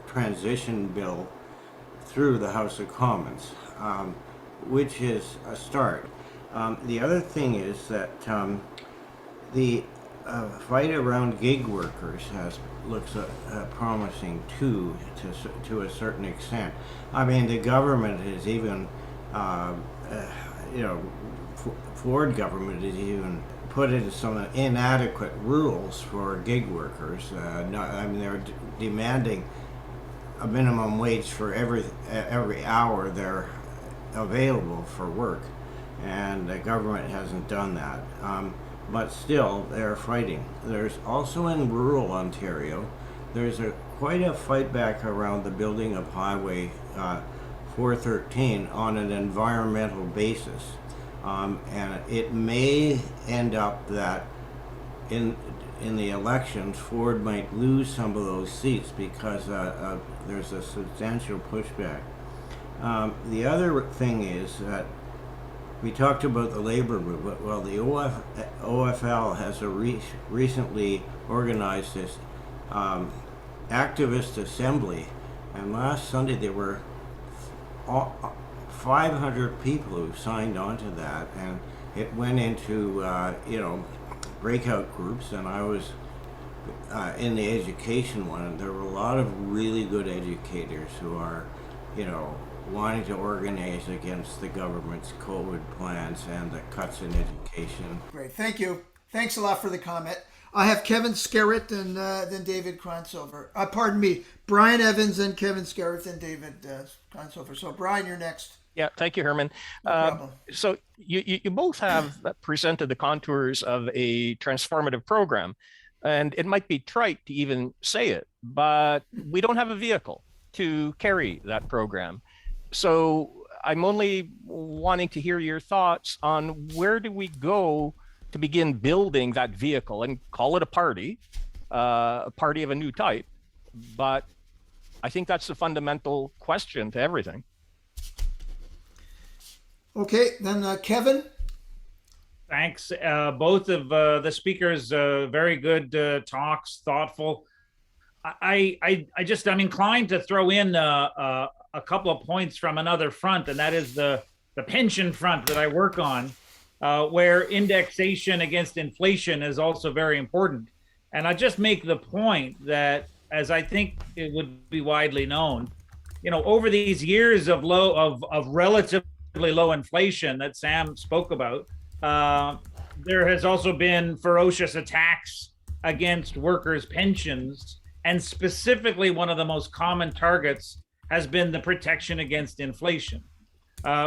transition bill through the House of Commons, which is a start. The other thing is that the fight around gig workers looks promising too, to a certain extent. I mean, the government is even, Ford government has even put in some inadequate rules for gig workers. They're demanding a minimum wage for every hour they're available for work, and the government hasn't done that. But still, they're fighting. There's also in rural Ontario, there's quite a fight back around the building of Highway 413 on an environmental basis. And it may end up that in the elections, Ford might lose some of those seats because there's a substantial pushback. The other thing is that we talked about the labor movement. Well, the OFL has recently organized this activist assembly, and last Sunday there were 500 people who signed on to that, and it went into breakout groups, and I was in the education one, and there were a lot of really good educators who are, wanting to organize against the government's COVID plans and the cuts in education. Great, thank you. Thanks a lot for the comment. I have Kevin Skerritt and then David Kronsilver. Pardon me, Brian Evans and Kevin Skerritt and David Kronsilver. So Brian, you're next. Yeah, thank you, Herman. No problem. So you both have presented the contours of a transformative program, and it might be trite to even say it, but we don't have a vehicle to carry that program. So I'm only wanting to hear your thoughts on where do we go to begin building that vehicle, and call it a party of a new type. But I think that's the fundamental question to everything. Okay, then Kevin. Thanks. Both of the speakers, very good talks, thoughtful. I'm inclined to throw in a couple of points from another front, and that is the pension front that I work on, where indexation against inflation is also very important. And I just make the point that, as I think it would be widely known, over these years of relatively low inflation that Sam spoke about, there has also been ferocious attacks against workers' pensions, and specifically one of the most common targets has been the protection against inflation,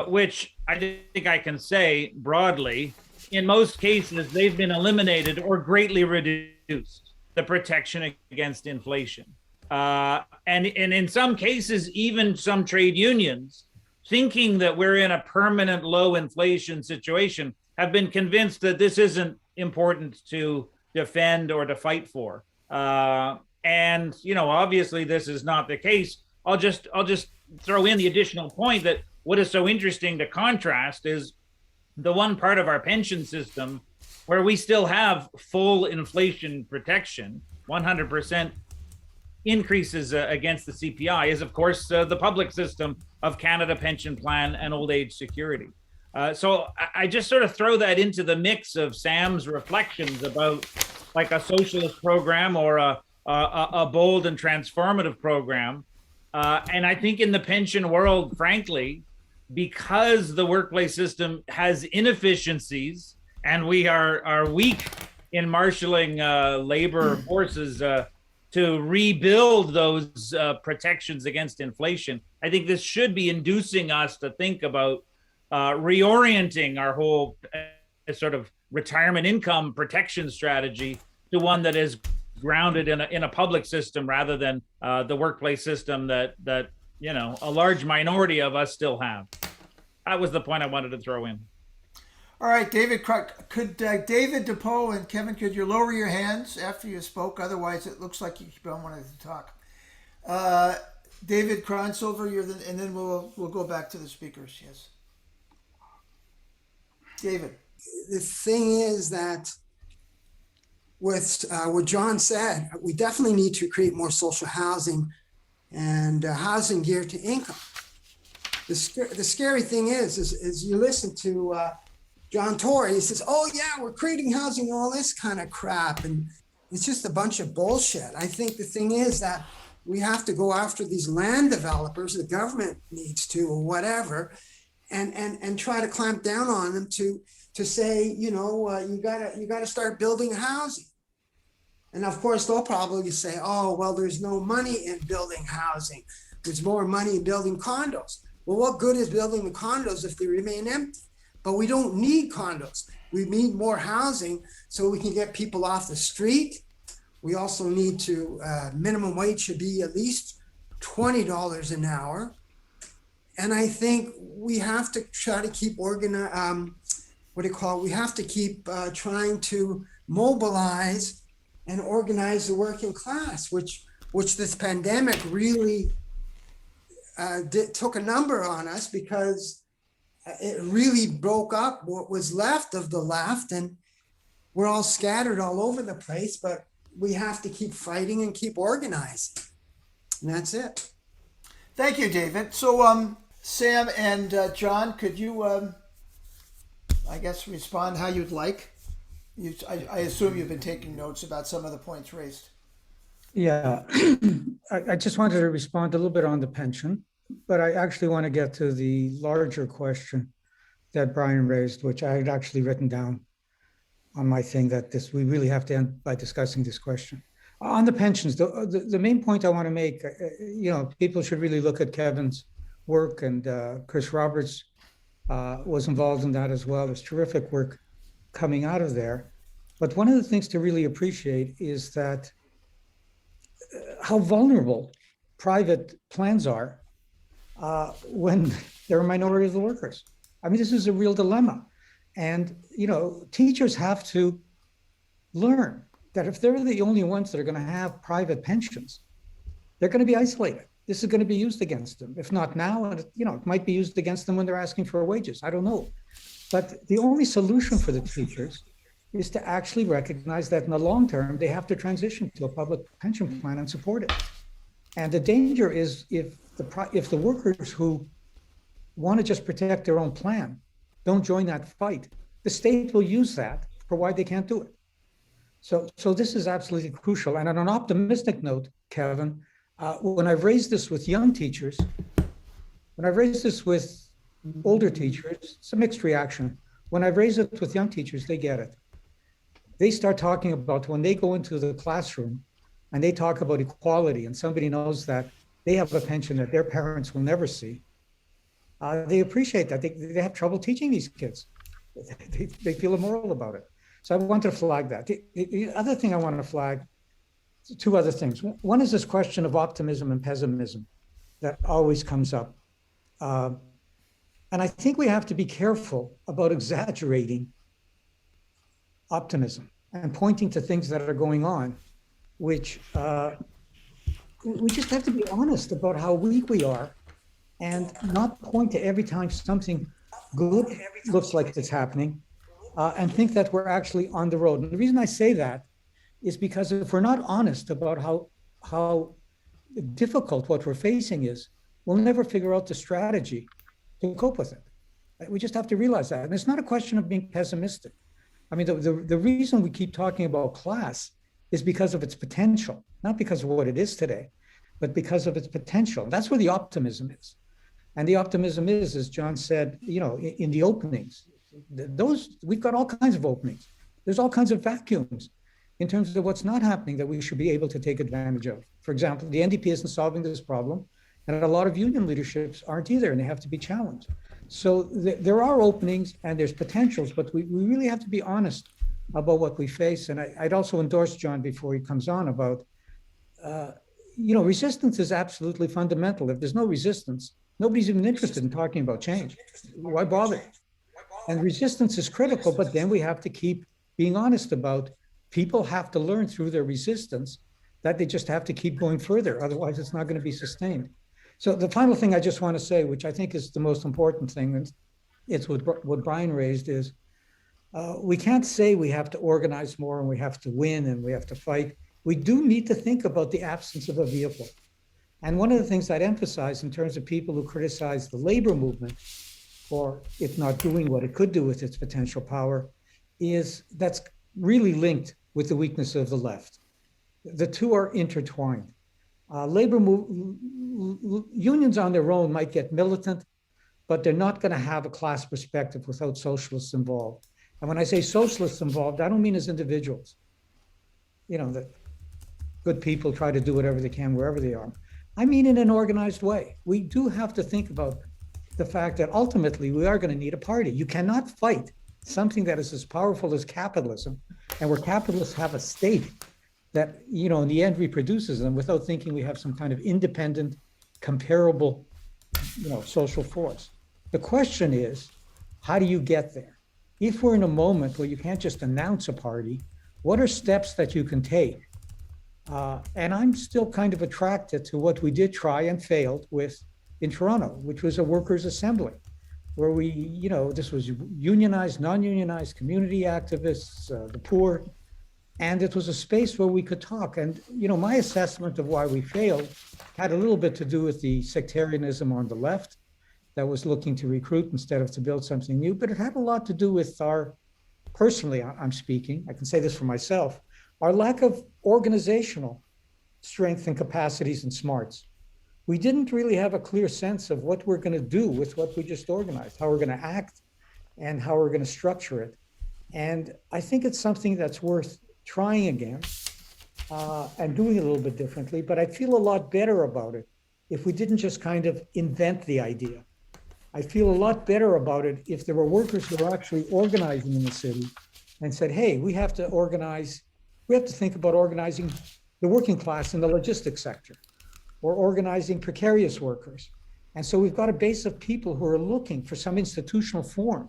which I think I can say broadly, in most cases, they've been eliminated or greatly reduced, the protection against inflation. And in some cases, even some trade unions, thinking that we're in a permanent low inflation situation, have been convinced that this isn't important to defend or to fight for. And obviously this is not the case. I'll just throw in the additional point that what is so interesting to contrast is the one part of our pension system where we still have full inflation protection, 100% increases against the CPI, is of course the public system of Canada Pension Plan and Old Age Security. So I just sort of throw that into the mix of Sam's reflections about like a socialist program or a bold and transformative program. And I think in the pension world, frankly, because the workplace system has inefficiencies and we are weak in marshaling labor forces to rebuild those protections against inflation, I think this should be inducing us to think about reorienting our whole sort of retirement income protection strategy to one that is grounded in a public system rather than the workplace system that a large minority of us still have. That was the point I wanted to throw in. All right, David, could David DePoe and Kevin, could you lower your hands after you spoke? Otherwise, it looks like you don't want to talk. David Kronsilver, and then we'll go back to the speakers. Yes, David. The thing is that with what John said. We definitely need to create more social housing and housing geared to income. The scary thing is you listen to John Tory, he says, oh yeah, we're creating housing and all this kind of crap. And it's just a bunch of bullshit. I think the thing is that we have to go after these land developers, the government needs to, or whatever, and try to clamp down on them to say, you gotta start building housing. And of course, they'll probably say, oh, well, there's no money in building housing. There's more money in building condos. Well, what good is building the condos if they remain empty? But we don't need condos. We need more housing so we can get people off the street. We also need to, minimum wage should be at least $20 an hour. And I think we have to try to keep we have to keep trying to mobilize and organize the working class, which this pandemic really took a number on us, because it really broke up what was left of the left, and we're all scattered all over the place, but we have to keep fighting and keep organizing. And that's it. Thank you, David. So, Sam and John, could you, I guess, respond how you'd like? I assume you've been taking notes about some of the points raised. Yeah, I just wanted to respond a little bit on the pension, but I actually want to get to the larger question that Brian raised, which I had actually written down on my thing, that we really have to end by discussing this question. On the pensions, the main point I want to make, people should really look at Kevin's work, and Chris Roberts was involved in that as well. There's terrific work coming out of there. But one of the things to really appreciate is that how vulnerable private plans are when they're a minority of the workers. I mean, this is a real dilemma. And, teachers have to learn that if they're the only ones that are going to have private pensions, they're going to be isolated. This is going to be used against them. If not now, and it might be used against them when they're asking for wages. I don't know. But the only solution for the teachers is to actually recognize that in the long term, they have to transition to a public pension plan and support it. And the danger is if the workers who want to just protect their own plan don't join that fight, the state will use that for why they can't do it. So this is absolutely crucial. And on an optimistic note, Kevin, when I've raised this with young teachers, when I've raised this with older teachers, it's a mixed reaction. When I've raised it with young teachers, they get it. They start talking about when they go into the classroom and they talk about equality, and somebody knows that they have a pension that their parents will never see. They appreciate that. They have trouble teaching these kids. They feel immoral about it. So I want to flag that. The other thing I want to flag, two other things. One is this question of optimism and pessimism that always comes up. And I think we have to be careful about exaggerating optimism and pointing to things that are going on, which we just have to be honest about how weak we are and not point to every time something good looks like it's happening and think that we're actually on the road. And the reason I say that is because if we're not honest about how difficult what we're facing is, we'll never figure out the strategy to cope with it. We just have to realize that. And it's not a question of being pessimistic. I mean, the reason we keep talking about class is because of its potential, not because of what it is today, but because of its potential. That's where the optimism is. And the optimism is, as John said, in the openings, we've got all kinds of openings. There's all kinds of vacuums in terms of what's not happening that we should be able to take advantage of. For example, the NDP isn't solving this problem, and a lot of union leaderships aren't either, and they have to be challenged. So there are openings and there's potentials, but we really have to be honest about what we face. And I'd also endorse John before he comes on about, resistance is absolutely fundamental. If there's no resistance, nobody's even interested in talking about change. Why bother? And resistance is critical, but then we have to keep being honest about people have to learn through their resistance that they just have to keep going further. Otherwise, it's not going to be sustained. So the final thing I just want to say, which I think is the most important thing, and it's what Brian raised, is We can't say we have to organize more and we have to win and we have to fight. We do need to think about the absence of a vehicle. And one of the things I'd emphasize in terms of people who criticize the labor movement for it not doing what it could do with its potential power is that's really linked with the weakness of the left. The two are intertwined. Unions on their own might get militant, but they're not going to have a class perspective without socialists involved. And when I say socialists involved, I don't mean as individuals. You know, that good people try to do whatever they can wherever they are. I mean in an organized way. We do have to think about the fact that ultimately we are going to need a party. You cannot fight something that is as powerful as capitalism, and where capitalists have a state that, you know, in the end reproduces them without thinking we have some kind of independent, comparable, you know, social force. The question is, how do you get there? If we're in a moment where you can't just announce a party, what are steps that you can take? And I'm still kind of attracted to what we did try and failed with in Toronto, which was a workers' assembly, where we, you know, this was unionized, non-unionized, community activists, the poor, and it was a space where we could talk. And, you know, my assessment of why we failed had a little bit to do with the sectarianism on the left that was looking to recruit instead of to build something new, but it had a lot to do with our, personally, I'm speaking, I can say this for myself, our lack of organizational strength and capacities and smarts. We didn't really have a clear sense of what we're going to do with what we just organized, how we're going to act and how we're going to structure it. And I think it's something that's worth trying again and doing it a little bit differently, but I feel a lot better about it if we didn't just kind of invent the idea. I feel a lot better about it if there were workers who were actually organizing in the city and said, hey, we have to organize, we have to think about organizing the working class in the logistics sector or organizing precarious workers. And so we've got a base of people who are looking for some institutional form,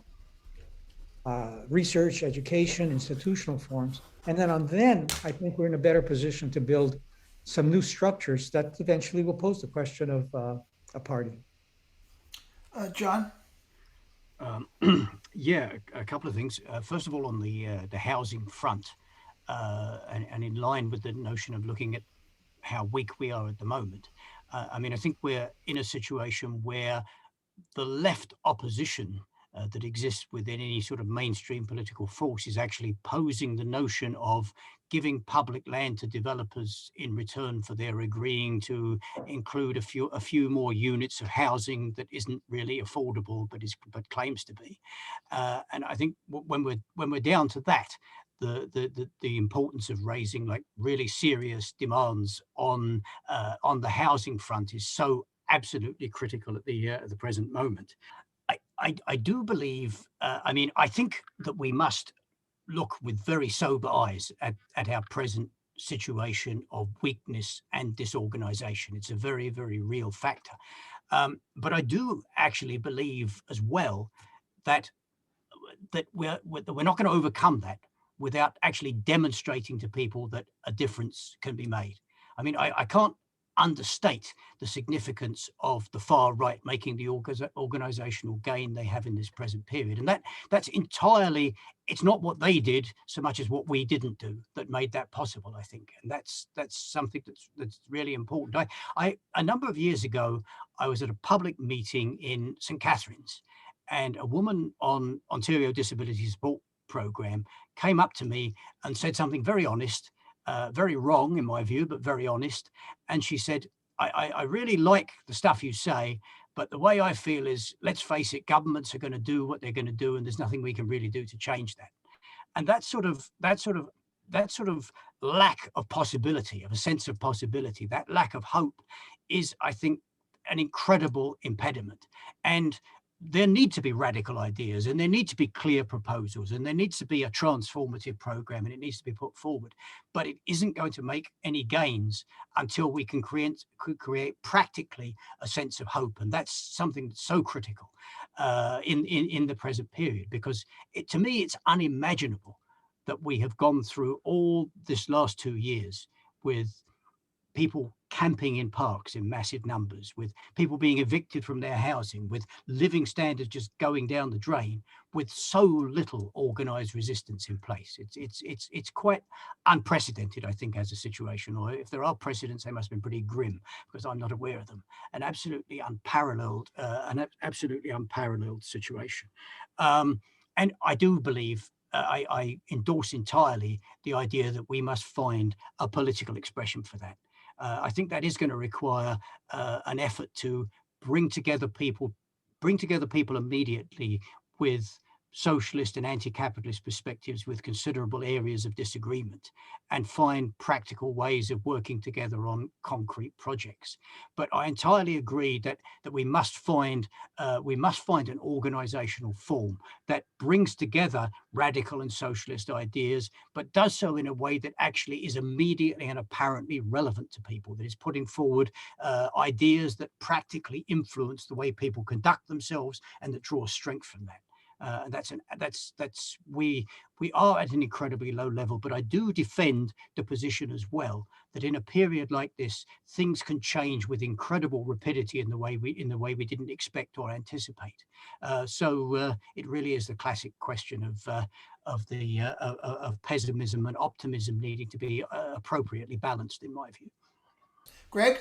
research, education, institutional forms. And then I think we're in a better position to build some new structures that eventually will pose the question of a party. John? Yeah, a couple of things. First of all, on the housing front, and in line with the notion of looking at how weak we are at the moment. I mean, I think we're in a situation where the left opposition that exists within any sort of mainstream political force is actually posing the notion of giving public land to developers in return for their agreeing to include a few more units of housing that isn't really affordable but claims to be. And I think when we're down to that, the importance of raising like really serious demands on the housing front is so absolutely critical at the present moment. I do believe, I mean, I think that we must look with very sober eyes at our present situation of weakness and disorganization. It's a very, very real factor. But I do actually believe as well that we're not going to overcome that without actually demonstrating to people that a difference can be made. I mean, I can't understate the significance of the far right making the organizational gain they have in this present period. And that's entirely, it's not what they did so much as what we didn't do that made that possible, I think. And that's something that's really important. A number of years ago, I was at a public meeting in St. Catharines, and a woman on Ontario Disability Support Program came up to me and said something very honest, very wrong in my view, but very honest. And she said, I really like the stuff you say, but the way I feel is, let's face it, governments are going to do what they're going to do, and there's nothing we can really do to change that. And that sort of lack of possibility, of a sense of possibility, that lack of hope is, I think, an incredible impediment. And there need to be radical ideas, and there need to be clear proposals, and there needs to be a transformative program, and it needs to be put forward. But it isn't going to make any gains until we can create practically a sense of hope. And that's something that's so critical in the present period, because to me, it's unimaginable that we have gone through all this last 2 years with people camping in parks in massive numbers, with people being evicted from their housing, with living standards just going down the drain, with so little organized resistance in place. It's quite unprecedented, I think, as a situation, or if there are precedents, they must have been pretty grim, because I'm not aware of them. An absolutely unparalleled situation. And I do believe, I endorse entirely the idea that we must find a political expression for that. I think that is going to require an effort to bring together people immediately with socialist and anti-capitalist perspectives with considerable areas of disagreement, and find practical ways of working together on concrete projects. But I entirely agree that we must find an organizational form that brings together radical and socialist ideas, but does so in a way that actually is immediately and apparently relevant to people, that is putting forward ideas that practically influence the way people conduct themselves and that draw strength from that. We are at an incredibly low level, but I do defend the position as well that in a period like this, things can change with incredible rapidity in the way we didn't expect or anticipate. So it really is the classic question of pessimism and optimism needing to be appropriately balanced, in my view. Greg?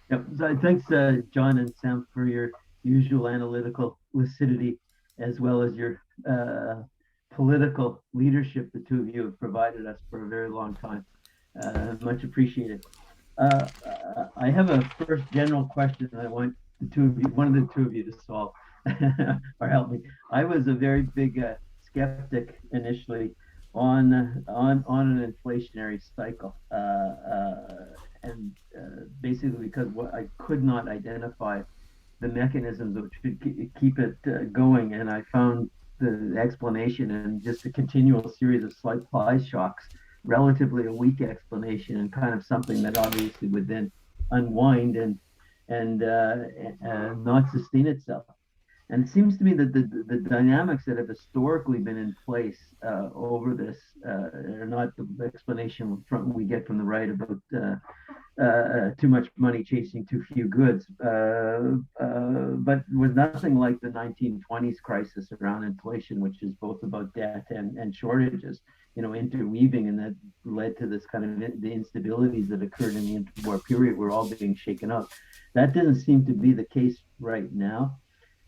Yep. So thanks, John and Sam, for your usual analytical lucidity, as well as your political leadership the two of you have provided us for a very long time. Much appreciated. I have a first general question that I want one of the two of you to solve or help me. I was a very big skeptic initially on an inflationary cycle, and basically because I could not identify the mechanisms which could keep it going, and I found the explanation in just a continual series of slight price shocks, relatively a weak explanation, and kind of something that obviously would then unwind and not sustain itself. And it seems to me that the dynamics that have historically been in place over this are not the explanation we get from the right about too much money chasing too few goods, but was nothing like the 1920s crisis around inflation, which is both about debt and shortages, interweaving, and that led to this kind of the instabilities that occurred in the interwar period were all being shaken up. That doesn't seem to be the case right now.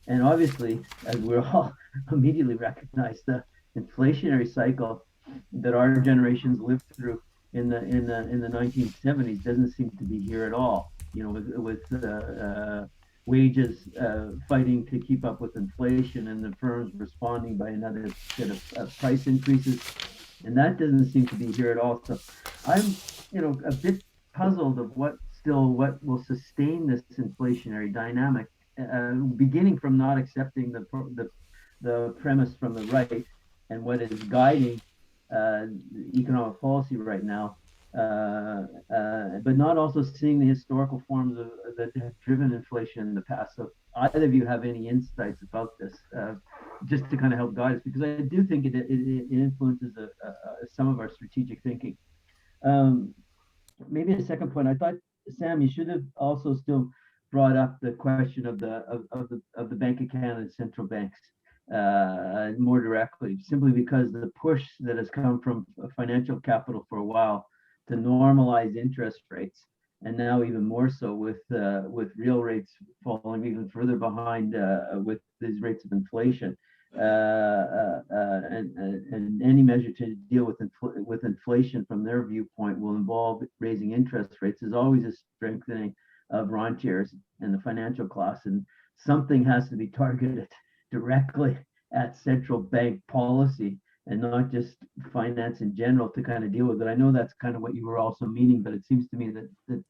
And obviously, as we're all immediately recognize, the inflationary cycle that our generations lived through in the 1970s doesn't seem to be here at all. With wages fighting to keep up with inflation, and the firms responding by another set of price increases, and that doesn't seem to be here at all. So I'm, a bit puzzled of what will sustain this inflationary dynamic. Beginning from not accepting the premise from the right and what is guiding economic policy right now, but not also seeing the historical forms that have driven inflation in the past. So either of you have any insights about this, just to kind of help guide us, because I do think it influences some of our strategic thinking. Maybe a second point, I thought, Sam, you should have also still brought up the question of the Bank of Canada and central banks more directly, simply because the push that has come from financial capital for a while to normalize interest rates, and now even more so with real rates falling even further behind with these rates of inflation, and any measure to deal with inflation from their viewpoint will involve raising interest rates, is always a strengthening of rentiers and the financial class, and something has to be targeted directly at central bank policy and not just finance in general to kind of deal with it. I know that's kind of what you were also meaning, but it seems to me that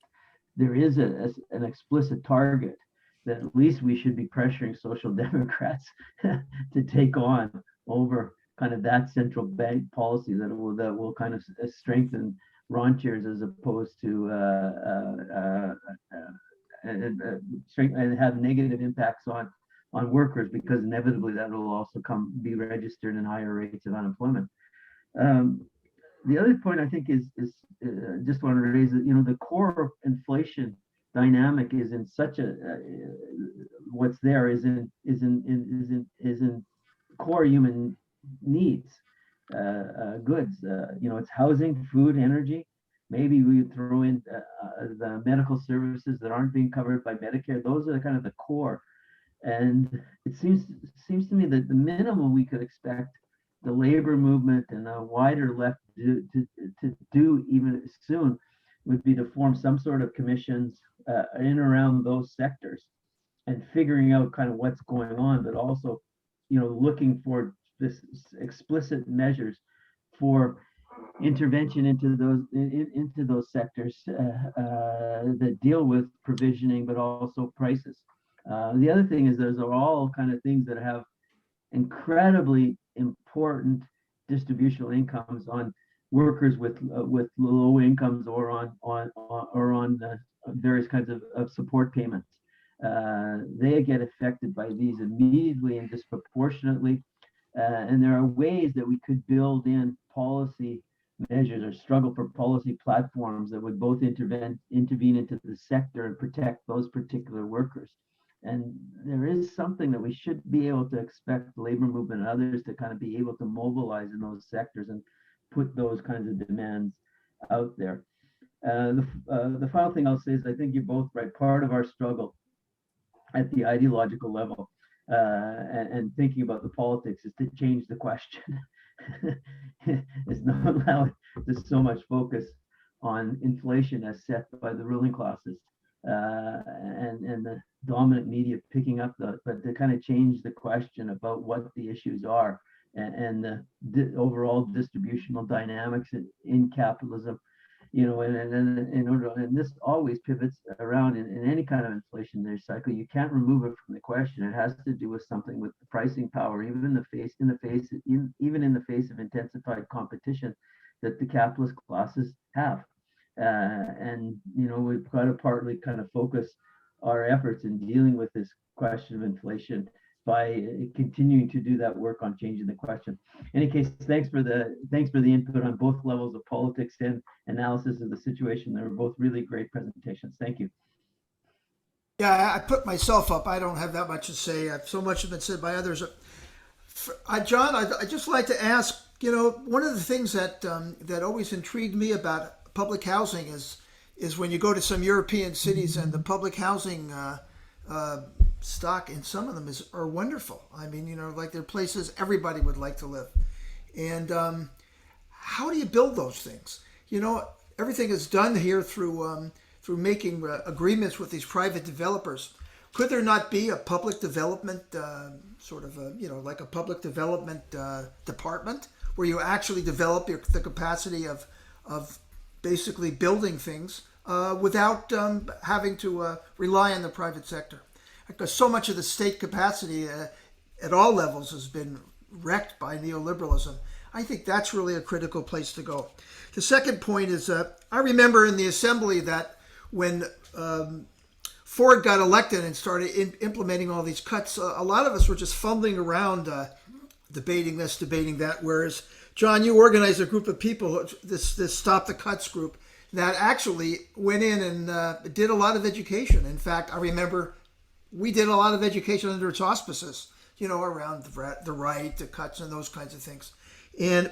there is an explicit target that at least we should be pressuring social democrats to take on over kind of that central bank policy that will kind of strengthen rentiers as opposed to and have negative impacts on workers, because inevitably that will also be registered in higher rates of unemployment. The other point I think is just want to raise that, you know, the core inflation dynamic is in such a what's there is in core human needs, goods. You know, it's housing, food, energy. Maybe we would throw in the medical services that aren't being covered by Medicare. Those are kind of the core. And it seems to me that the minimum we could expect the labor movement and a wider left to do even soon would be to form some sort of commissions in and around those sectors and figuring out kind of what's going on, but also, you know, looking for this explicit measures for intervention into those sectors that deal with provisioning, but also prices. The other thing is those are all kind of things that have incredibly important distributional incomes on workers with low incomes or on various kinds of support payments. They get affected by these immediately and disproportionately. And there are ways that we could build in policy measures or struggle for policy platforms that would both intervene into the sector and protect those particular workers. And there is something that we should be able to expect the labor movement and others to kind of be able to mobilize in those sectors and put those kinds of demands out there. The final thing I'll say is I think you're both right. Part of our struggle at the ideological level and thinking about the politics is to change the question. It's not allowed to so much focus on inflation as set by the ruling classes and the dominant media picking up but to kind of change the question about what the issues are and the overall distributional dynamics in capitalism, you know, and this always pivots around in any kind of inflationary cycle. You can't remove it from the question. It has to do with something with the pricing power, even in the face of intensified competition that the capitalist classes have. And you know, we've got to partly kind of focus our efforts in dealing with this question of inflation by continuing to do that work on changing the question. In any case, thanks for the input on both levels of politics and analysis of the situation. They were both really great presentations. Thank you. Yeah, I put myself up. I don't have that much to say. So much has been said by others. John, I'd just like to ask, you know, one of the things that that always intrigued me about public housing is when you go to some European cities and the public housing stock in some of them are wonderful. I mean, you know, like they're places everybody would like to live. And how do you build those things? You know, everything is done here through making agreements with these private developers. Could there not be a public development you know, like a public development department where you actually develop the capacity of basically building things without having to rely on the private sector? Because so much of the state capacity at all levels has been wrecked by neoliberalism. I think that's really a critical place to go. The second point is I remember in the assembly that when Ford got elected and started implementing all these cuts, a lot of us were just fumbling around debating this, debating that, whereas, John, you organized a group of people, this Stop the Cuts group, that actually went in and did a lot of education. In fact, I remember we did a lot of education under its auspices, you know, around the right, the cuts, and those kinds of things. And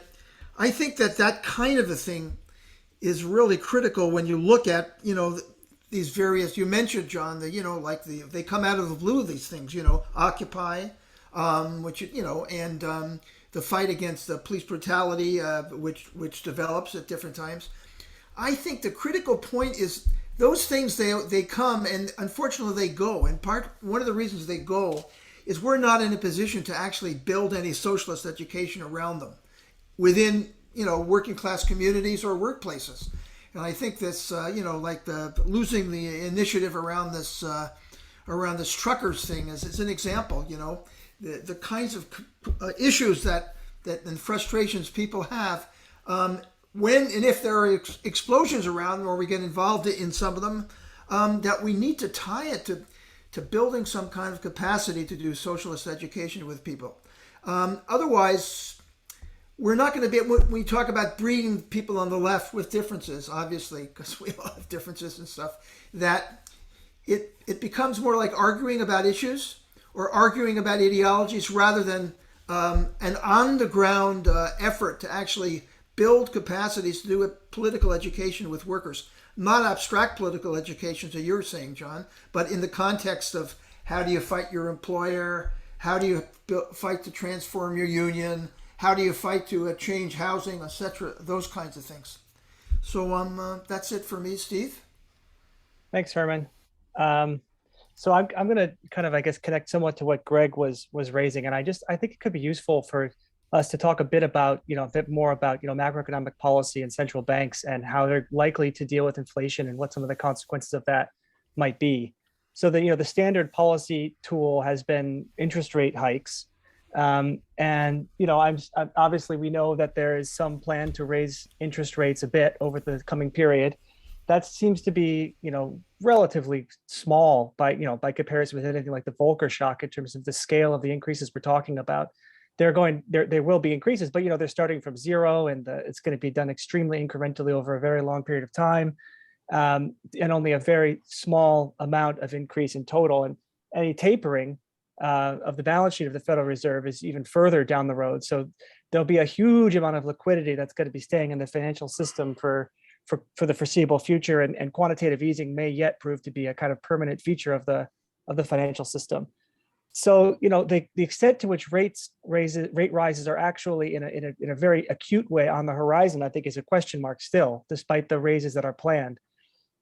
I think that kind of a thing is really critical when you look at, you know, these various, you mentioned, John, you know, like they come out of the blue, these things, you know, Occupy, which, you know, and the fight against the police brutality, which develops at different times. I think the critical point is those things, they come and unfortunately they go. In part, one of the reasons they go is we're not in a position to actually build any socialist education around them within, you know, working class communities or workplaces. And I think this, you know, like losing the initiative around this truckers thing is an example. You know, the kinds of issues that and frustrations people have when and if there are explosions around or we get involved in some of them, that we need to tie it to building some kind of capacity to do socialist education with people. Otherwise, we're not going to be, when we talk about breeding people on the left with differences, obviously, because we all have differences and stuff, that it becomes more like arguing about issues or arguing about ideologies rather than an on-the-ground effort to actually build capacities to do a political education with workers. Not abstract political education, as you're saying, John, but in the context of how do you fight your employer, how do you fight to transform your union, how do you fight to change housing, etc., those kinds of things. So that's it for me, Steve. Thanks, Herman. So I'm going to kind of, I guess, connect somewhat to what Greg was raising, and I think it could be useful for us to talk a bit about, a bit more about, macroeconomic policy and central banks and how they're likely to deal with inflation and what some of the consequences of that might be. So the standard policy tool has been interest rate hikes, and I'm obviously we know that there is some plan to raise interest rates a bit over the coming period. That seems to be, relatively small by comparison with anything like the Volcker shock in terms of the scale of the increases we're talking about. There will be increases, but they're starting from zero, and it's going to be done extremely incrementally over a very long period of time, and only a very small amount of increase in total. And any tapering of the balance sheet of the Federal Reserve is even further down the road. So there'll be a huge amount of liquidity that's going to be staying in the financial system for the foreseeable future, and quantitative easing may yet prove to be a kind of permanent feature of the financial system. So the extent to which rate rises are actually in a very acute way on the horizon, I think, is a question mark still, despite the raises that are planned.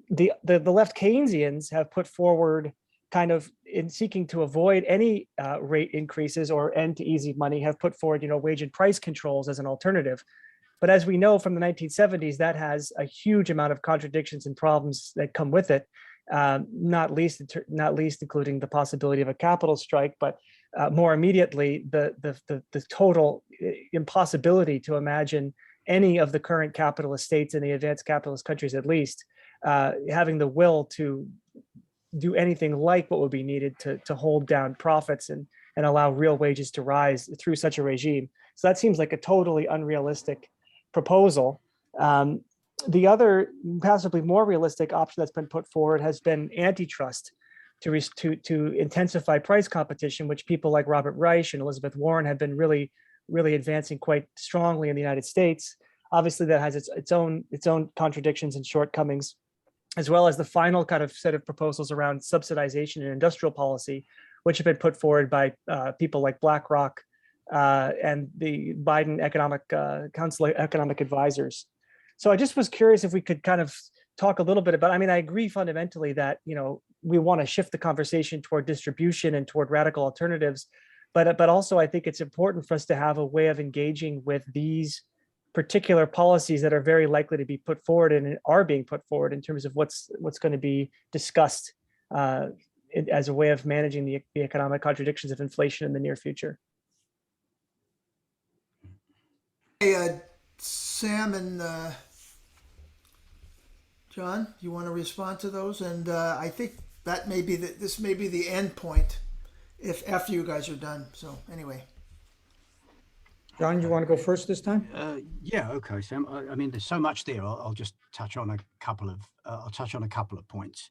The left Keynesians have put forward, kind of in seeking to avoid any rate increases or end to easy money, have put forward wage and price controls as an alternative. But as we know from the 1970s, that has a huge amount of contradictions and problems that come with it, not least including the possibility of a capital strike, but more immediately the total impossibility to imagine any of the current capitalist states in the advanced capitalist countries, at least, having the will to do anything like what would be needed to hold down profits and allow real wages to rise through such a regime. So that seems like a totally unrealistic proposal. The other, possibly more realistic option that's been put forward has been antitrust to intensify price competition, which people like Robert Reich and Elizabeth Warren have been really advancing quite strongly in the United States. Obviously, that has its own contradictions and shortcomings, as well as the final kind of set of proposals around subsidization and industrial policy, which have been put forward by people like BlackRock and the Biden Council of Economic Advisors. So I just was curious if we could kind of talk a little bit about, I agree fundamentally that, we want to shift the conversation toward distribution and toward radical alternatives, but also I think it's important for us to have a way of engaging with these particular policies that are very likely to be put forward and are being put forward in terms of what's going to be discussed as a way of managing the economic contradictions of inflation in the near future. Hey, Sam and John, you want to respond to those? And I think that this may be the end point if after you guys are done. So anyway. John, you want to go first this time? Yeah, okay, Sam. There's so much there. I'll just touch on a couple of points.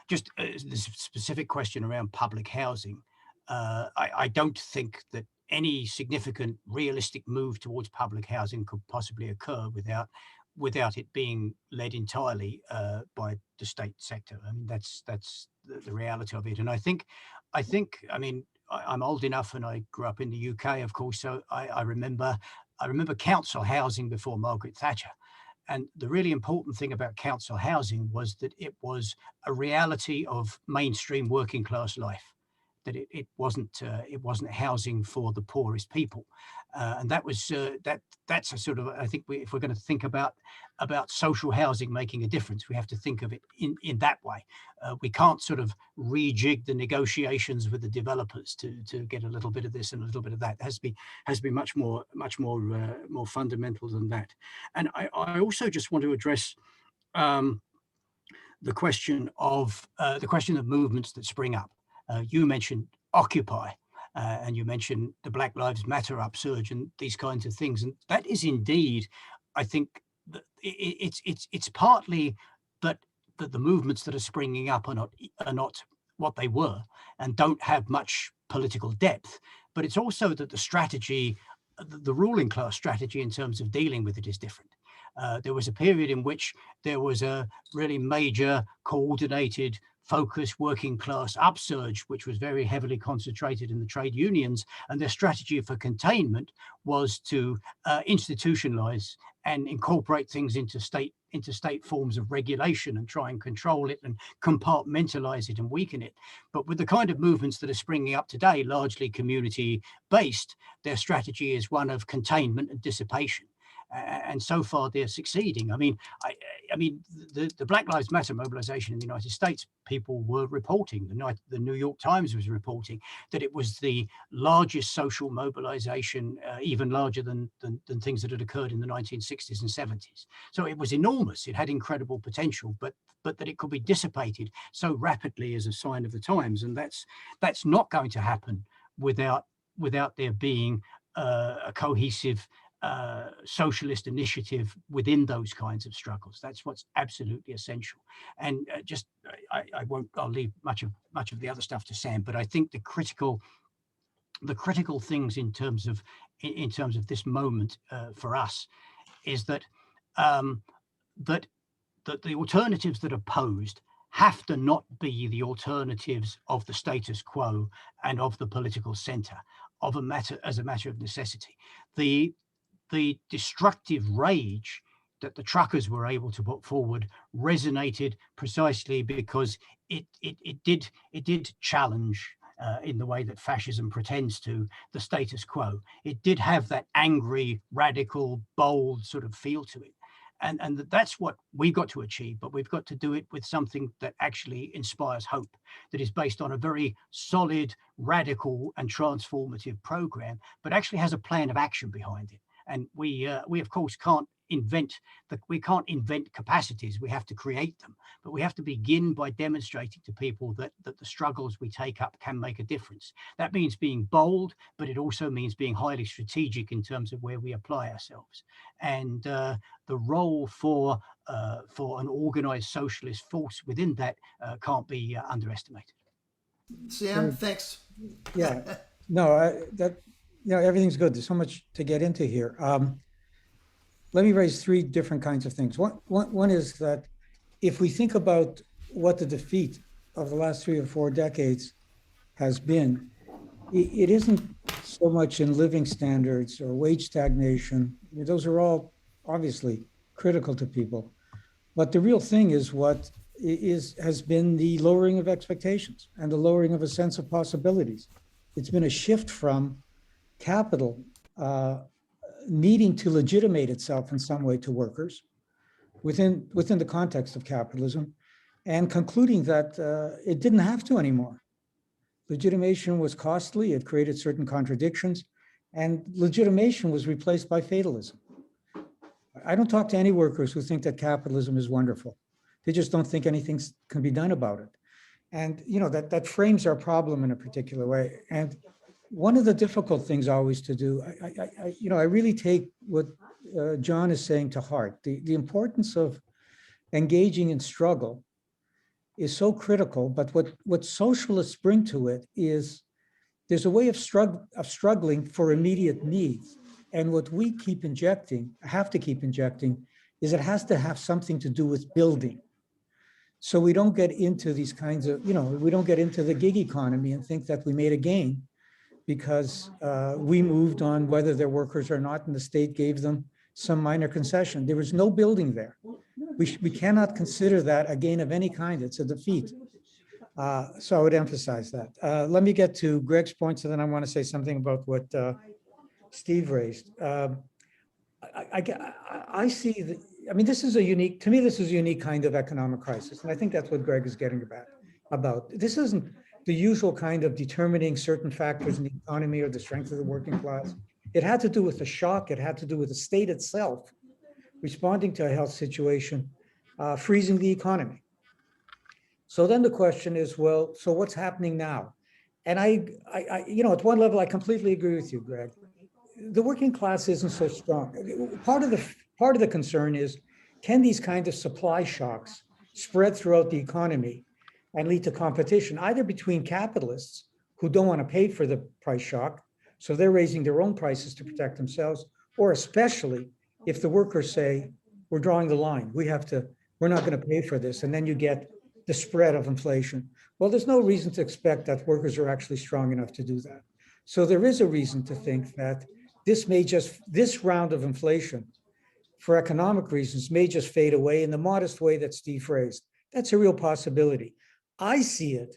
Just the specific question around public housing. I don't think that any significant realistic move towards public housing could possibly occur without it being led entirely by the state sector. That's the reality of it. And I think I'm old enough, and I grew up in the UK, of course, so I remember council housing before Margaret Thatcher. And the really important thing about council housing was that it was a reality of mainstream working class life, that it wasn't housing for the poorest people, and that was that's a sort of, I think if we're going to think about social housing making a difference, we have to think of it in that way. We can't sort of rejig the negotiations with the developers to get a little bit of this and a little bit of that. It has to be much more fundamental than that. And I also just want to address the question of movements that spring up. You mentioned Occupy, And you mentioned the Black Lives Matter upsurge and these kinds of things. And that is indeed, I think, it's partly that the movements that are springing up are not what they were and don't have much political depth. But it's also that the strategy, the ruling class strategy in terms of dealing with it is different. There was a period in which there was a really major coordinated focused working class upsurge, which was very heavily concentrated in the trade unions, and their strategy for containment was to institutionalize and incorporate things into state forms of regulation and try and control it and compartmentalize it and weaken it. But with the kind of movements that are springing up today, largely community based, their strategy is one of containment and dissipation. And so far they're succeeding. I mean, the Black Lives Matter mobilization in the United States, people were reporting, the New York Times was reporting that it was the largest social mobilization, even larger than things that had occurred in the 1960s and 70s. So it was enormous. It had incredible potential, but that it could be dissipated so rapidly is a sign of the times. And that's not going to happen without there being a cohesive socialist initiative within those kinds of struggles. That's what's absolutely essential. And I'll leave much of the other stuff to Sam, but I think the critical things in terms of this moment for us is that that the alternatives that are posed have to not be the alternatives of the status quo and of the political center as a matter of necessity. The destructive rage that the truckers were able to put forward resonated precisely because it did challenge in the way that fascism pretends to the status quo. It did have that angry, radical, bold sort of feel to it. And that's what we've got to achieve, but we've got to do it with something that actually inspires hope, that is based on a very solid, radical and transformative program, but actually has a plan of action behind it. And we of course can't invent capacities. We have to create them, but we have to begin by demonstrating to people that the struggles we take up can make a difference. That means being bold, but it also means being highly strategic in terms of where we apply ourselves. And the role for an organized socialist force within that can't be underestimated. Sam, thanks. Yeah, no, everything's good. There's so much to get into here. Let me raise three different kinds of things. One is that if we think about what the defeat of the last 3 or 4 decades has been, it isn't so much in living standards or wage stagnation. Those are all obviously critical to people. But the real thing is has been the lowering of expectations and the lowering of a sense of possibilities. It's been a shift from capital needing to legitimate itself in some way to workers within the context of capitalism, and concluding that it didn't have to anymore. Legitimation was costly, it created certain contradictions, and legitimation was replaced by fatalism. I don't talk to any workers who think that capitalism is wonderful. They just don't think anything can be done about it. And that frames our problem in a particular way. And one of the difficult things always to do, I really take what John is saying to heart. The importance of engaging in struggle is so critical, but what socialists bring to it is there's a way of struggling for immediate needs. And what we have to keep injecting, is it has to have something to do with building. So we don't get into these kinds of, we don't get into the gig economy and think that we made a gain because we moved on whether they're workers or not, and the state gave them some minor concession. There was no building there. We cannot consider that a gain of any kind. It's a defeat. So I would emphasize that. Let me get to Greg's points, and then I want to say something about what Steve raised. I see that, this is a unique kind of economic crisis. And I think that's what Greg is getting about. This isn't the usual kind of determining certain factors in the economy or the strength of the working class. It had to do with the shock. It had to do with the state itself responding to a health situation, freezing the economy. So then the question is, well, so what's happening now? And at one level, I completely agree with you, Greg. The working class isn't so strong. Part of the concern is, can these kinds of supply shocks spread throughout the economy and lead to competition, either between capitalists who don't want to pay for the price shock, so they're raising their own prices to protect themselves, or especially if the workers say, we're drawing the line, we're not going to pay for this, and then you get the spread of inflation. Well, there's no reason to expect that workers are actually strong enough to do that. So there is a reason to think that this round of inflation, for economic reasons, may just fade away in the modest way that Steve phrased. That's a real possibility. I see it,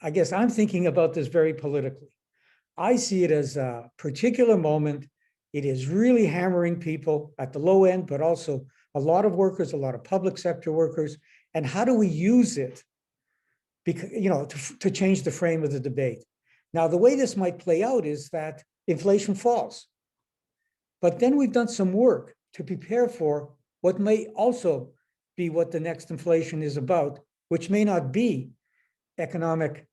I guess I'm thinking about this very politically. I see it as a particular moment. It is really hammering people at the low end, but also a lot of workers, a lot of public sector workers. And how do we use it to change the frame of the debate? Now, the way this might play out is that inflation falls. But then we've done some work to prepare for what may also be what the next inflation is about, which may not be economic,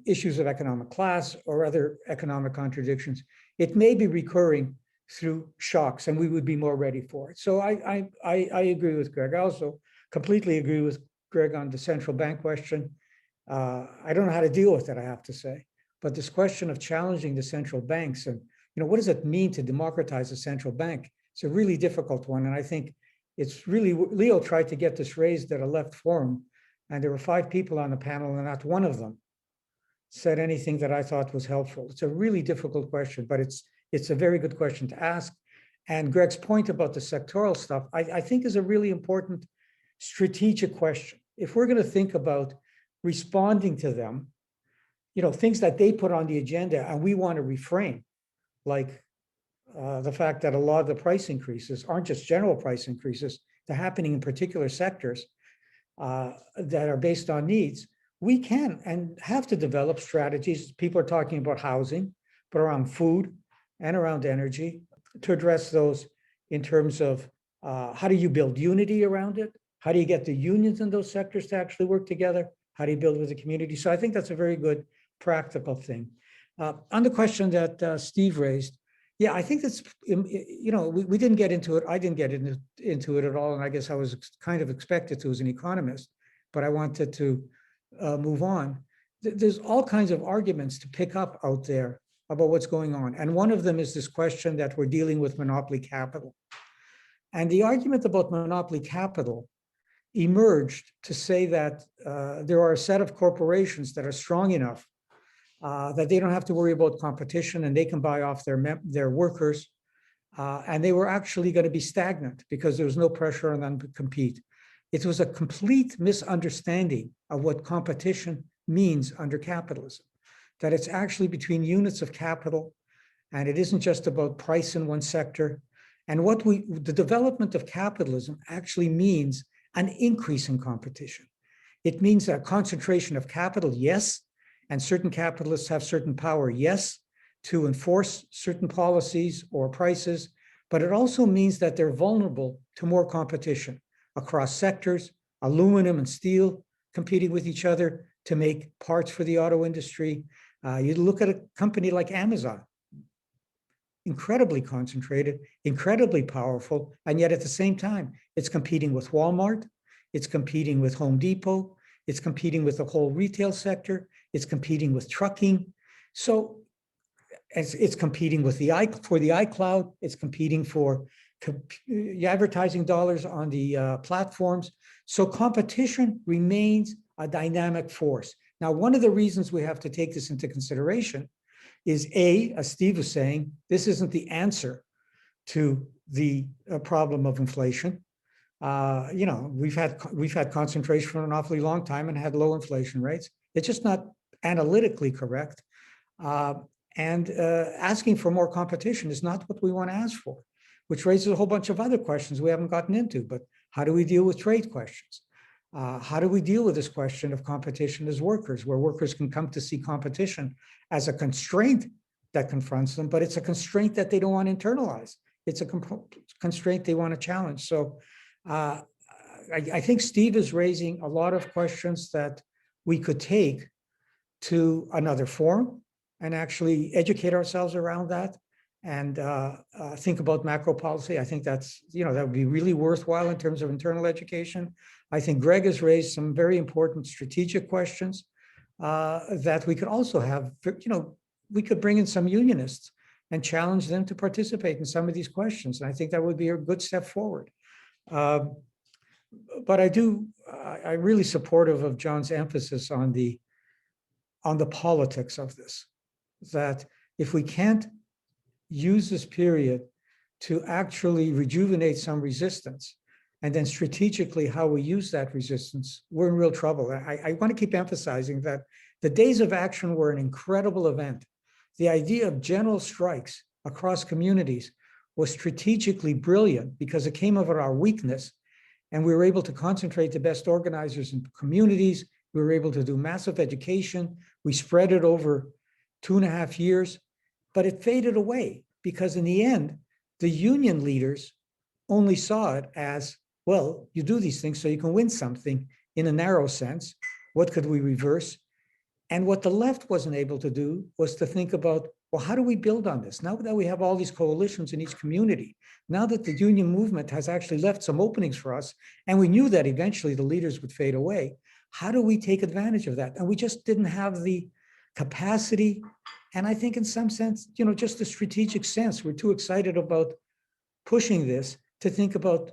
issues of economic class or other economic contradictions. It may be recurring through shocks, and we would be more ready for it. So I agree with Greg. I also completely agree with Greg on the central bank question. I don't know how to deal with it, I have to say. But this question of challenging the central banks and what does it mean to democratize a central bank? It's a really difficult one. And I think it's really, Leo tried to get this raised at a left forum, and there were 5 people on the panel, and not one of them said anything that I thought was helpful. It's a really difficult question, but it's a very good question to ask. And Greg's point about the sectoral stuff, I think is a really important strategic question. If we're going to think about responding to them, things that they put on the agenda and we want to reframe, like the fact that a lot of the price increases aren't just general price increases, they're happening in particular sectors that are based on needs. We can and have to develop strategies. People are talking about housing, but around food and around energy, to address those in terms of how do you build unity around it? How do you get the unions in those sectors to actually work together? How do you build with the community? So I think that's a very good practical thing. On the question that Steve raised, yeah, I think that's, we didn't get into it. I didn't get into it at all. And I guess I was kind of expected to as an economist, but I wanted to move on. There's all kinds of arguments to pick up out there about what's going on. And one of them is this question that we're dealing with monopoly capital. And the argument about monopoly capital emerged to say that there are a set of corporations that are strong enough that they don't have to worry about competition and they can buy off their workers. And they were actually going to be stagnant because there was no pressure on them to compete. It was a complete misunderstanding of what competition means under capitalism, that it's actually between units of capital, and it isn't just about price in one sector. And the development of capitalism actually means an increase in competition. It means a concentration of capital, yes, and certain capitalists have certain power, yes, to enforce certain policies or prices, but it also means that they're vulnerable to more competition across sectors, aluminum and steel competing with each other to make parts for the auto industry. You look at a company like Amazon, incredibly concentrated, incredibly powerful, and yet at the same time, it's competing with Walmart, it's competing with Home Depot, it's competing with the whole retail sector, it's competing with trucking. So it's competing with the iCloud, it's competing for advertising dollars on the platforms. So competition remains a dynamic force. Now, one of the reasons we have to take this into consideration is as Steve was saying, this isn't the answer to the problem of inflation. We've had concentration for an awfully long time and had low inflation rates. It's just not analytically correct. And asking for more competition is not what we want to ask for, which raises a whole bunch of other questions we haven't gotten into. But how do we deal with trade questions? How do we deal with this question of competition as workers, where workers can come to see competition as a constraint that confronts them, but it's a constraint that they don't want to internalize. It's a constraint they want to challenge. So I think Steve is raising a lot of questions that we could take to another forum and actually educate ourselves around that and think about macro policy. I think that's, that would be really worthwhile in terms of internal education. I think Greg has raised some very important strategic questions that we could also have, we could bring in some unionists and challenge them to participate in some of these questions. And I think that would be a good step forward. But I'm really supportive of John's emphasis on the politics of this, that if we can't use this period to actually rejuvenate some resistance, and then strategically how we use that resistance, we're in real trouble. I want to keep emphasizing that the days of action were an incredible event. The idea of general strikes across communities was strategically brilliant because it came out of our weakness, and we were able to concentrate the best organizers in communities. We were able to do massive education. We spread it over 2.5 years, but it faded away because in the end, the union leaders only saw it as, well, you do these things so you can win something in a narrow sense. What could we reverse? And what the left wasn't able to do was to think about, well, how do we build on this? Now that we have all these coalitions in each community, now that the union movement has actually left some openings for us, and we knew that eventually the leaders would fade away, how do we take advantage of that? And we just didn't have the capacity. And I think in some sense, just the strategic sense, we're too excited about pushing this to think about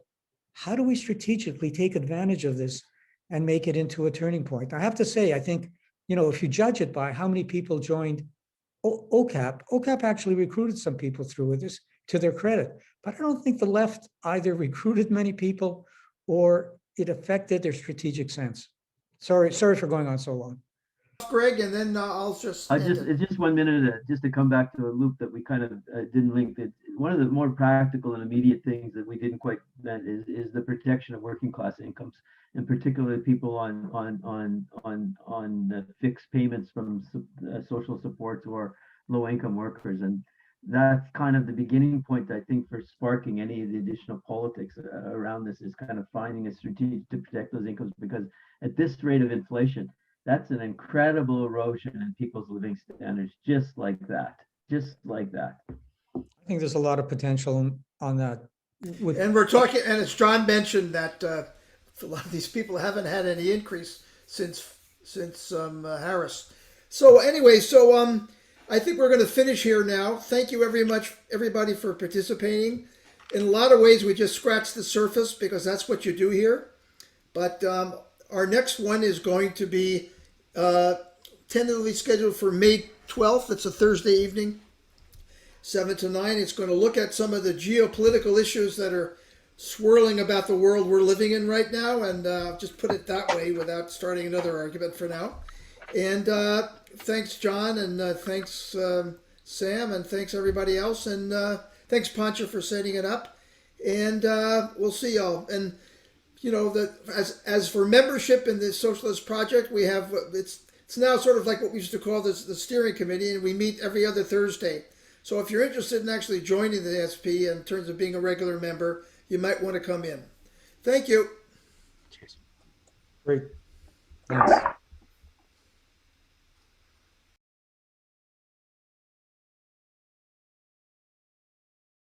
how do we strategically take advantage of this and make it into a turning point. I have to say, I think, if you judge it by how many people joined OCAP actually recruited some people through this, to their credit. But I don't think the left either recruited many people or it affected their strategic sense. Sorry for going on so long. Greg, and then I'll just. Just 1 minute, just to come back to a loop that we kind of didn't link. That one of the more practical and immediate things that we didn't quite meant is the protection of working class incomes, and particularly people on fixed payments from social supports or low income workers, and that's kind of the beginning point, I think, for sparking any of the additional politics around this, is kind of finding a strategy to protect those incomes, because at this rate of inflation, that's an incredible erosion in people's living standards, just like that. I think there's a lot of potential on that. And we're talking, and as John mentioned, that a lot of these people haven't had any increase since Harris. So anyway, I think we're going to finish here now. Thank you very much, everybody, for participating. In a lot of ways, we just scratched the surface because that's what you do here. But our next one is going to be tentatively scheduled for May 12th. It's a Thursday evening, 7 to 9. It's going to look at some of the geopolitical issues that are swirling about the world we're living in right now, and just put it that way without starting another argument for now. And thanks, John, and thanks, Sam, and thanks everybody else, and thanks, Pancha, for setting it up. And we'll see y'all. And as for membership in the Socialist Project, we have it's now sort of like what we used to call the steering committee, and we meet every other Thursday. So if you're interested in actually joining the SP in terms of being a regular member, you might want to come in. Thank you. Cheers. Great. Thanks.